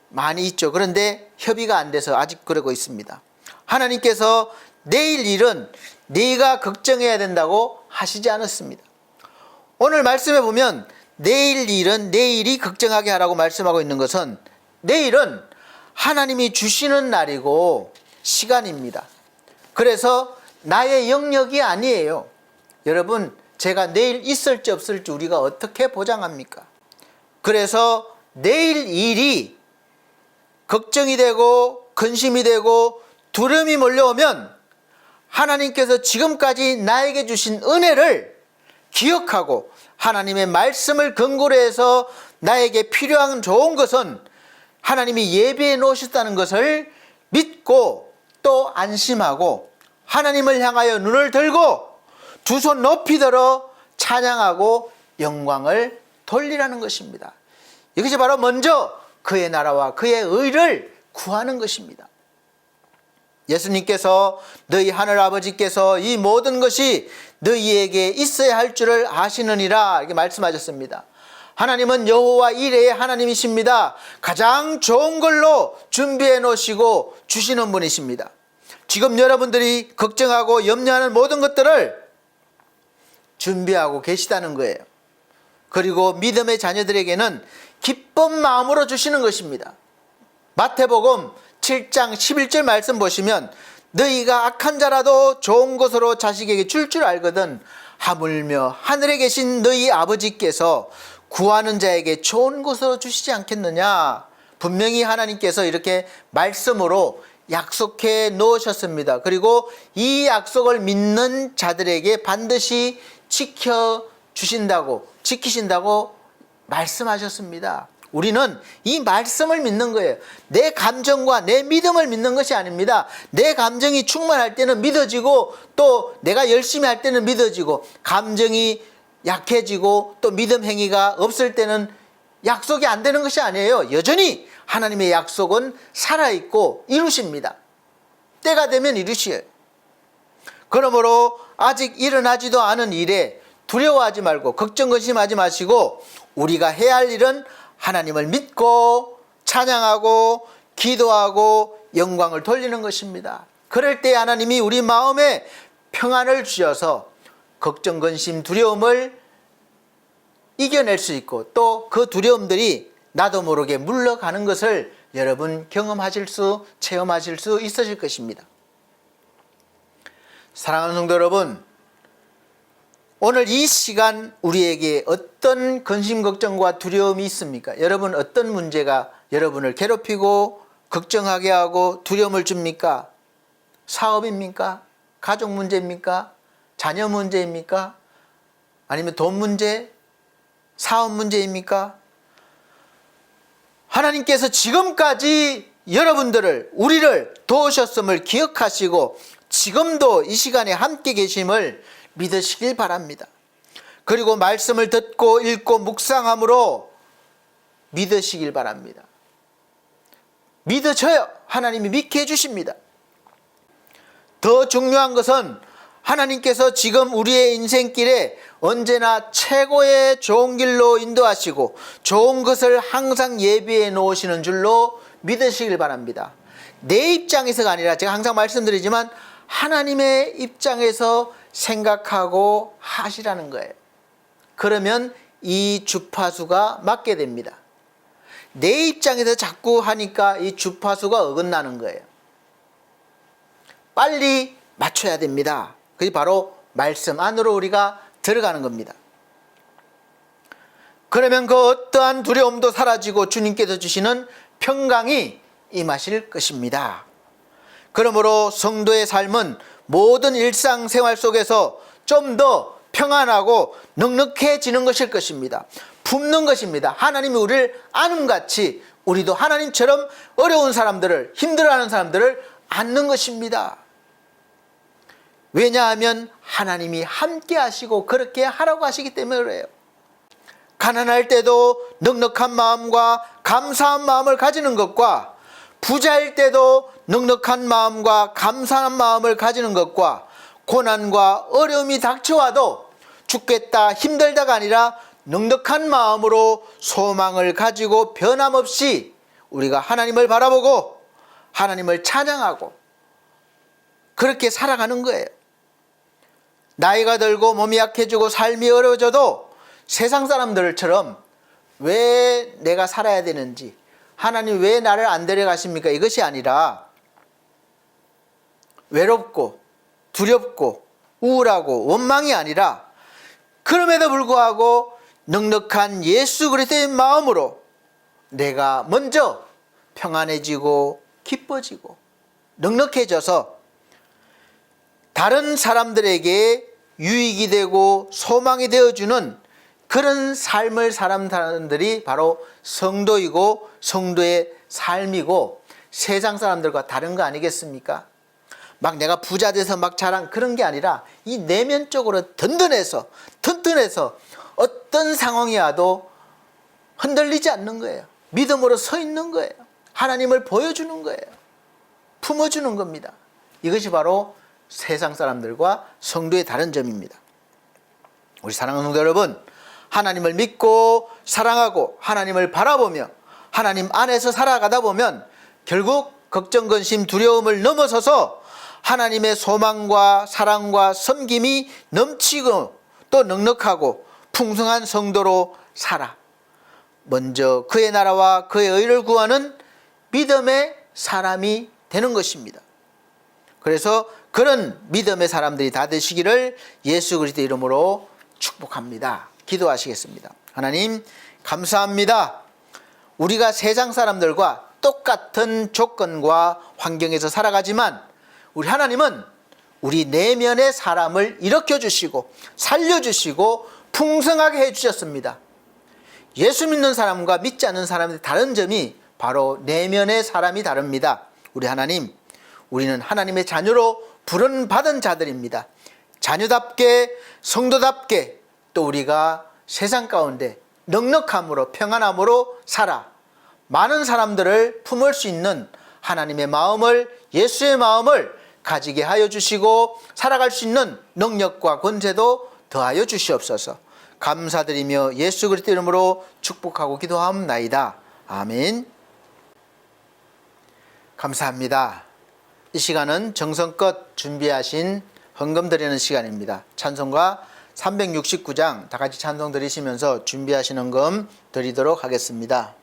많이 있죠. 그런데 협의가 안 돼서 아직 그러고 있습니다. 하나님께서 내일 일은 네가 걱정해야 된다고 하시지 않았습니다. 오늘 말씀에 보면 내일 일은 내일이 걱정하게 하라고 말씀하고 있는 것은 내일은 하나님이 주시는 날이고 시간입니다. 그래서 나의 영역이 아니에요. 여러분, 제가 내일 있을지 없을지 우리가 어떻게 보장합니까? 그래서 내일 일이 걱정이 되고 근심이 되고 두려움이 몰려오면 하나님께서 지금까지 나에게 주신 은혜를 기억하고 하나님의 말씀을 근거로 해서 나에게 필요한 좋은 것은 하나님이 예비해 놓으셨다는 것을 믿고 또 안심하고 하나님을 향하여 눈을 들고 두 손 높이 들어 찬양하고 영광을 돌리라는 것입니다. 이것이 바로 먼저 그의 나라와 그의 의를 구하는 것입니다. 예수님께서 너희 하늘아버지께서 이 모든 것이 너희에게 있어야 할 줄을 아시느니라 이렇게 말씀하셨습니다. 하나님은 여호와 이레의 하나님이십니다. 가장 좋은 걸로 준비해 놓으시고 주시는 분이십니다. 지금 여러분들이 걱정하고 염려하는 모든 것들을 준비하고 계시다는 거예요. 그리고 믿음의 자녀들에게는 기쁜 마음으로 주시는 것입니다. 마태복음 7장 11절 말씀 보시면 너희가 악한 자라도 좋은 것으로 자식에게 줄 알거든 하물며 하늘에 계신 너희 아버지께서 구하는 자에게 좋은 것으로 주시지 않겠느냐. 분명히 하나님께서 이렇게 말씀으로 약속해 놓으셨습니다. 그리고 이 약속을 믿는 자들에게 반드시 지키신다고 말씀하셨습니다. 우리는 이 말씀을 믿는 거예요. 내 감정과 내 믿음을 믿는 것이 아닙니다. 내 감정이 충만할 때는 믿어지고 또 내가 열심히 할 때는 믿어지고 감정이 약해지고 또 믿음 행위가 없을 때는 약속이 안 되는 것이 아니에요. 여전히 하나님의 약속은 살아있고 이루십니다. 때가 되면 이루시어요. 그러므로 아직 일어나지도 않은 일에 두려워하지 말고 걱정 근심하지 마시고 우리가 해야 할 일은 하나님을 믿고 찬양하고 기도하고 영광을 돌리는 것입니다. 그럴 때 하나님이 우리 마음에 평안을 주셔서 걱정 근심 두려움을 이겨낼 수 있고 또 그 두려움들이 나도 모르게 물러가는 것을 여러분 체험하실 수 있으실 것입니다. 사랑하는 성도 여러분, 오늘 이 시간 우리에게 어떤 근심 걱정과 두려움이 있습니까? 여러분 어떤 문제가 여러분을 괴롭히고 걱정하게 하고 두려움을 줍니까? 사업입니까? 가족 문제입니까? 자녀 문제입니까? 아니면 돈 문제? 사업 문제입니까? 하나님께서 지금까지 우리를 도우셨음을 기억하시고 지금도 이 시간에 함께 계심을 믿으시길 바랍니다. 그리고 말씀을 듣고 읽고 묵상함으로 믿으시길 바랍니다. 믿어져요. 하나님이 믿게 해주십니다. 더 중요한 것은 하나님께서 지금 우리의 인생길에 언제나 최고의 좋은 길로 인도하시고 좋은 것을 항상 예비해 놓으시는 줄로 믿으시길 바랍니다. 내 입장에서가 아니라 제가 항상 말씀드리지만 하나님의 입장에서 생각하고 하시라는 거예요. 그러면 이 주파수가 맞게 됩니다. 내 입장에서 자꾸 하니까 이 주파수가 어긋나는 거예요. 빨리 맞춰야 됩니다. 그게 바로 말씀 안으로 우리가 들어가는 겁니다. 그러면 그 어떠한 두려움도 사라지고 주님께서 주시는 평강이 임하실 것입니다. 그러므로 성도의 삶은 모든 일상생활 속에서 좀 더 평안하고 넉넉해지는 것일 것입니다. 품는 것입니다. 하나님이 우리를 아는같이 우리도 하나님처럼 어려운 사람들을, 힘들어하는 사람들을 안는 것입니다. 왜냐하면 하나님이 함께 하시고 그렇게 하라고 하시기 때문에 그래요. 가난할 때도 넉넉한 마음과 감사한 마음을 가지는 것과 부자일 때도 넉넉한 마음과 감사한 마음을 가지는 것과 고난과 어려움이 닥쳐와도 죽겠다 힘들다가 아니라 넉넉한 마음으로 소망을 가지고 변함없이 우리가 하나님을 바라보고 하나님을 찬양하고 그렇게 살아가는 거예요. 나이가 들고 몸이 약해지고 삶이 어려워져도 세상 사람들처럼 왜 내가 살아야 되는지, 하나님 왜 나를 안 데려가십니까? 이것이 아니라 외롭고 두렵고 우울하고 원망이 아니라 그럼에도 불구하고 넉넉한 예수 그리스도의 마음으로 내가 먼저 평안해지고 기뻐지고 넉넉해져서 다른 사람들에게 유익이 되고 소망이 되어주는 그런 삶을 사는 사람들이 바로 성도이고 성도의 삶이고 세상 사람들과 다른 거 아니겠습니까? 막 내가 부자 돼서 막 자랑 그런 게 아니라 이 내면적으로 든든해서 튼튼해서 어떤 상황이 와도 흔들리지 않는 거예요. 믿음으로 서 있는 거예요. 하나님을 보여주는 거예요. 품어주는 겁니다. 이것이 바로 세상 사람들과 성도의 다른 점입니다. 우리 사랑하는 성도 여러분, 하나님을 믿고 사랑하고 하나님을 바라보며 하나님 안에서 살아가다 보면 결국 걱정, 근심, 두려움을 넘어서서 하나님의 소망과 사랑과 섬김이 넘치고 또 넉넉하고 풍성한 성도로 살아 먼저 그의 나라와 그의 의를 구하는 믿음의 사람이 되는 것입니다. 그래서 그런 믿음의 사람들이 다 되시기를 예수 그리스도 이름으로 축복합니다. 기도하시겠습니다. 하나님 감사합니다. 우리가 세상 사람들과 똑같은 조건과 환경에서 살아가지만 우리 하나님은 우리 내면의 사람을 일으켜 주시고 살려주시고 풍성하게 해주셨습니다. 예수 믿는 사람과 믿지 않는 사람의 다른 점이 바로 내면의 사람이 다릅니다. 우리 하나님, 우리는 하나님의 자녀로 부름받은 자들입니다. 자녀답게 성도답게 또 우리가 세상 가운데 넉넉함으로 평안함으로 살아 많은 사람들을 품을 수 있는 하나님의 마음을, 예수의 마음을 가지게 하여 주시고 살아갈 수 있는 능력과 권세도 더하여 주시옵소서. 감사드리며 예수 그리스도 이름으로 축복하고 기도하옵나이다. 아멘. 감사합니다. 이 시간은 정성껏 준비하신 헌금 드리는 시간입니다. 찬송가 369장 다 같이 찬송 드리시면서 준비하신 헌금 드리도록 하겠습니다.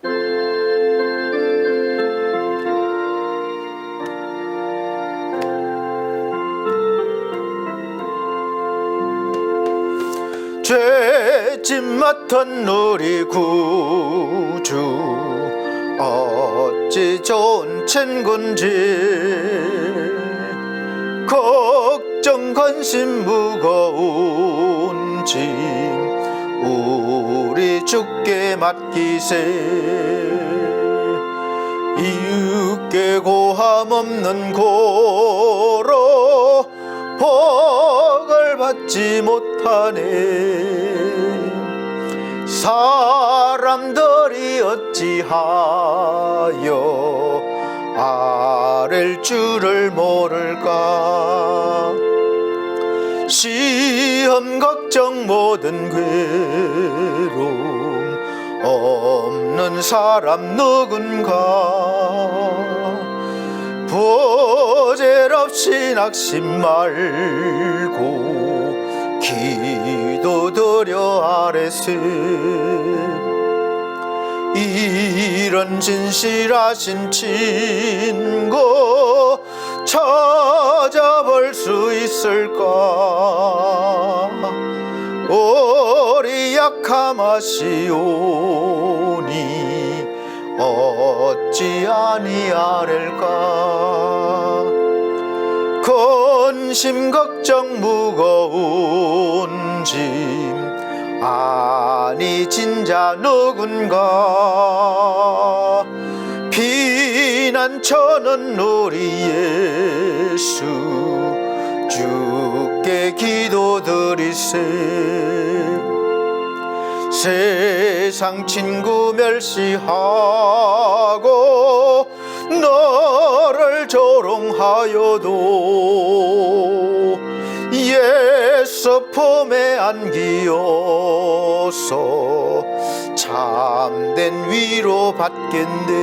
죄짐 맡은 우리 구주 어찌 좋은 친군지 걱정 근심 무거운 짐 우리 주께 맡기세 이웃께 고함 없는 고로 복을 받지 못하네 사람들이 어찌하여 아랠 줄을 모를까 시험 걱정 모든 괴로움 없는 사람 누군가 보잘없이 낙심 말고 기도드려 아뢰세 이런 진실하신 친구 찾아볼 수 있을까 우리 약함 아시오니 어찌 아니하릴까 근심 걱정 무거운 짐 아니 진자 누군가 피난처는 우리 예수 주께 기도드리세 세상 친구 멸시하고 너를 조롱하여도 예수 품에 안기어서 참된 위로 받겠네.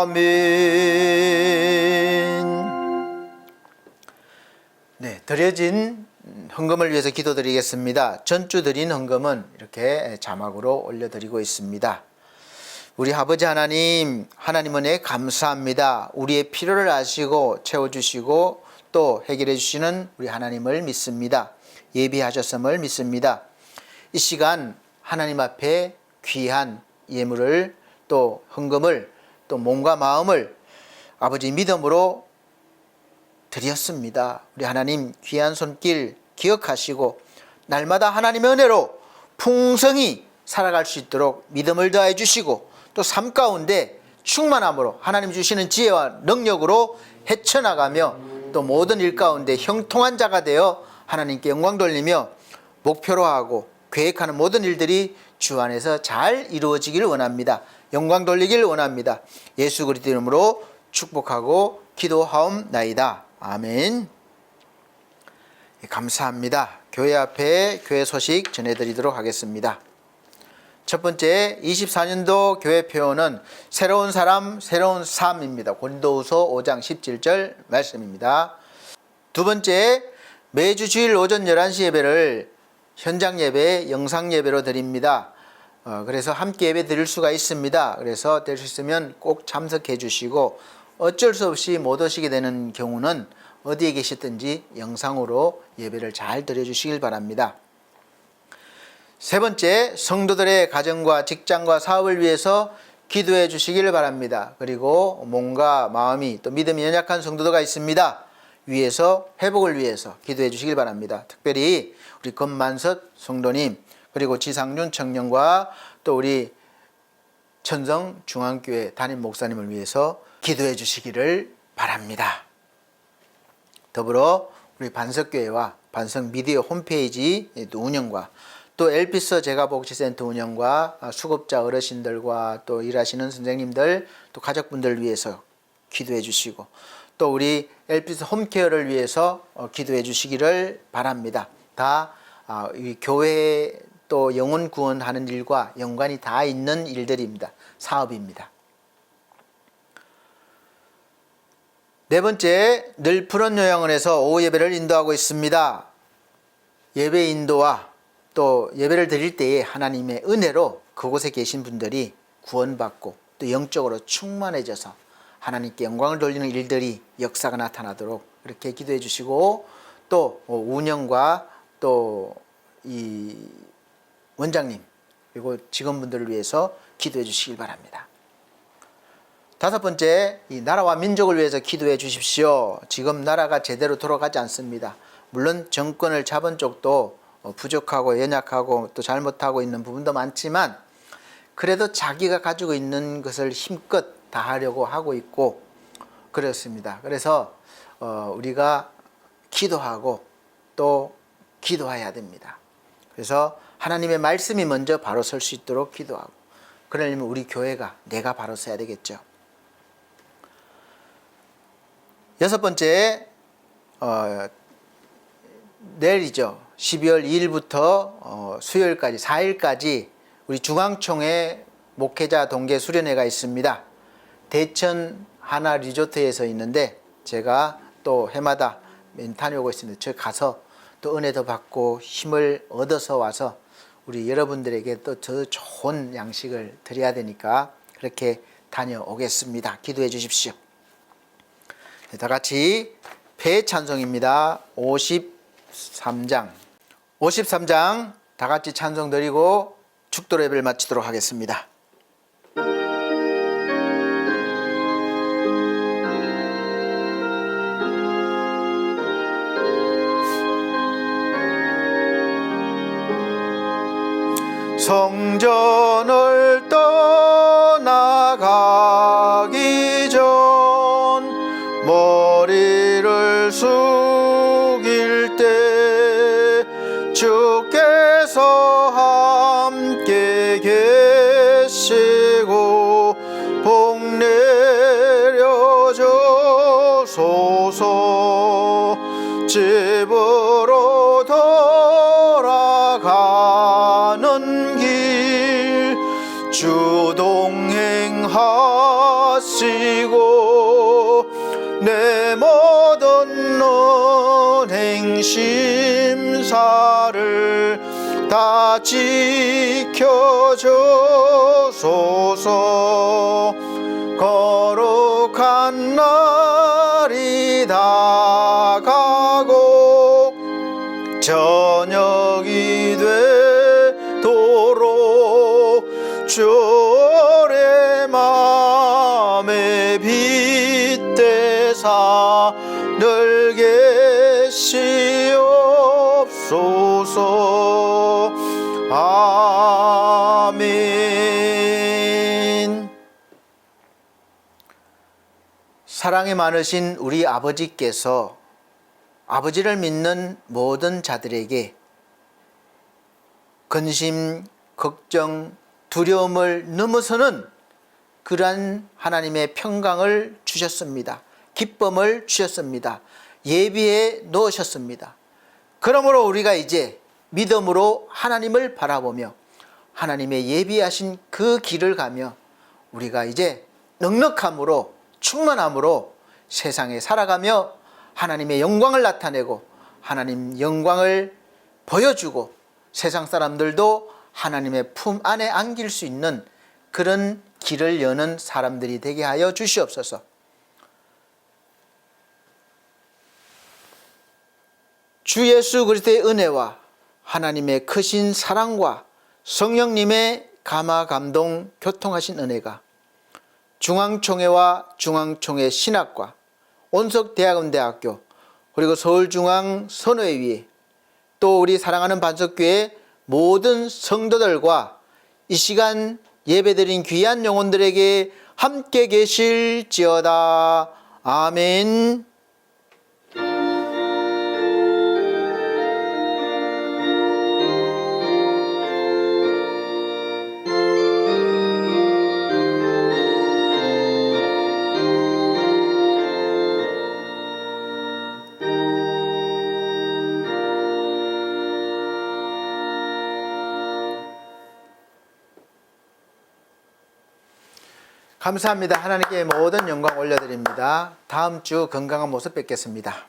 아멘. 드려진 헌금을 위해서 기도드리겠습니다. 전주 드린 헌금은 이렇게 자막으로 올려드리고 있습니다. 우리 아버지 하나님, 하나님 은혜 감사합니다. 우리의 필요를 아시고 채워주시고 또 해결해 주시는 우리 하나님을 믿습니다. 예비하셨음을 믿습니다. 이 시간 하나님 앞에 귀한 예물을 또 헌금을 또 몸과 마음을 아버지 믿음으로 드렸습니다. 우리 하나님 귀한 손길 기억하시고 날마다 하나님의 은혜로 풍성히 살아갈 수 있도록 믿음을 더해 주시고 또 삶 가운데 충만함으로 하나님 주시는 지혜와 능력으로 헤쳐나가며 또 모든 일 가운데 형통한 자가 되어 하나님께 영광 돌리며 목표로 하고 계획하는 모든 일들이 주 안에서 잘 이루어지기를 원합니다. 영광 돌리기를 원합니다. 예수 그리스도 이름으로 축복하고 기도하옵나이다. 아멘. 감사합니다. 교회 앞에 교회 소식 전해드리도록 하겠습니다. 첫 번째 24년도 교회 표어는 새로운 사람 새로운 삶입니다. 고린도후서 5장 17절 말씀입니다. 두 번째 매주 주일 오전 11시 예배를 현장 예배, 영상 예배로 드립니다. 그래서 함께 예배 드릴 수가 있습니다. 그래서 될 수 있으면 꼭 참석해 주시고 어쩔 수 없이 못 오시게 되는 경우는 어디에 계시든지 영상으로 예배를 잘 드려 주시길 바랍니다. 세 번째, 성도들의 가정과 직장과 사업을 위해서 기도해 주시기를 바랍니다. 그리고 몸과 마음이 또 믿음이 연약한 성도가 있습니다. 위해서 회복을 위해서 기도해 주시길 바랍니다. 특별히 우리 권만석 성도님 그리고 지상윤 청년과 또 우리 천성 중앙교회 담임 목사님을 위해서 기도해 주시기를 바랍니다. 더불어 우리 반석교회와 반석 미디어 홈페이지 운영과 또 엘피스 재가복지센터 운영과 수급자 어르신들과 또 일하시는 선생님들 또 가족분들 위해서 기도해 주시고 또 우리 엘피스 홈케어를 위해서 기도해 주시기를 바랍니다. 다 이 교회 또 영혼 구원하는 일과 연관이 다 있는 일들입니다. 사업입니다. 네 번째, 늘 푸른 요양원에서 오후 예배를 인도하고 있습니다. 예배 인도와 또 예배를 드릴 때에 하나님의 은혜로 그곳에 계신 분들이 구원받고 또 영적으로 충만해져서 하나님께 영광을 돌리는 일들이 역사가 나타나도록 이렇게 기도해 주시고 또 운영과 또 이 원장님 그리고 직원분들을 위해서 기도해 주시길 바랍니다. 다섯 번째, 이 나라와 민족을 위해서 기도해 주십시오. 지금 나라가 제대로 돌아가지 않습니다. 물론 정권을 잡은 쪽도 부족하고 연약하고 또 잘못하고 있는 부분도 많지만 그래도 자기가 가지고 있는 것을 힘껏 다 하려고 하고 있고 그렇습니다. 그래서 우리가 기도하고 또 기도해야 됩니다. 그래서 하나님의 말씀이 먼저 바로 설 수 있도록 기도하고 그러려면 우리 교회가 내가 바로 서야 되겠죠. 여섯 번째, 내일이죠. 12월 2일부터 수요일까지 4일까지 우리 중앙총회 목회자 동계 수련회가 있습니다. 대천 하나 리조트에서 있는데 제가 또 해마다 다녀오고 있습니다. 저 가서 또 은혜도 받고 힘을 얻어서 와서 우리 여러분들에게 또 더 좋은 양식을 드려야 되니까 그렇게 다녀오겠습니다. 기도해 주십시오. 다 같이 폐찬송입니다. 53장 다 같이 찬송 드리고 축도 예배를 마치도록 하겠습니다. 성전을 떠나가기 전 머리를 숙일 때 주께서 함께 계시고 복 내려줘소서. 집으로 돌아가는 길 주 동행하시고 내 모든 은행 중심사를 다 지켜줘소서. 거룩한 날이 다가고 저녁이 되도록 주의 맘에 빗대사 늘 계시옵소서. 아멘. 사랑이 많으신 우리 아버지께서 아버지를 믿는 모든 자들에게 근심, 걱정, 두려움을 넘어서는 그러한 하나님의 평강을 주셨습니다. 기쁨을 주셨습니다. 예비해 놓으셨습니다. 그러므로 우리가 이제 믿음으로 하나님을 바라보며 하나님의 예비하신 그 길을 가며 우리가 이제 넉넉함으로 충만함으로 세상에 살아가며 하나님의 영광을 나타내고 하나님 영광을 보여주고 세상 사람들도 하나님의 품 안에 안길 수 있는 그런 길을 여는 사람들이 되게 하여 주시옵소서. 주 예수 그리스도의 은혜와 하나님의 크신 사랑과 성령님의 감화 감동 교통하신 은혜가 중앙총회와 중앙총회 신학과 온석대학원대학교 그리고 서울중앙선교회 또 우리 사랑하는 반석교회 모든 성도들과 이 시간 예배드린 귀한 영혼들에게 함께 계실지어다. 아멘. 감사합니다. 하나님께 모든 영광 올려드립니다. 다음 주 건강한 모습 뵙겠습니다.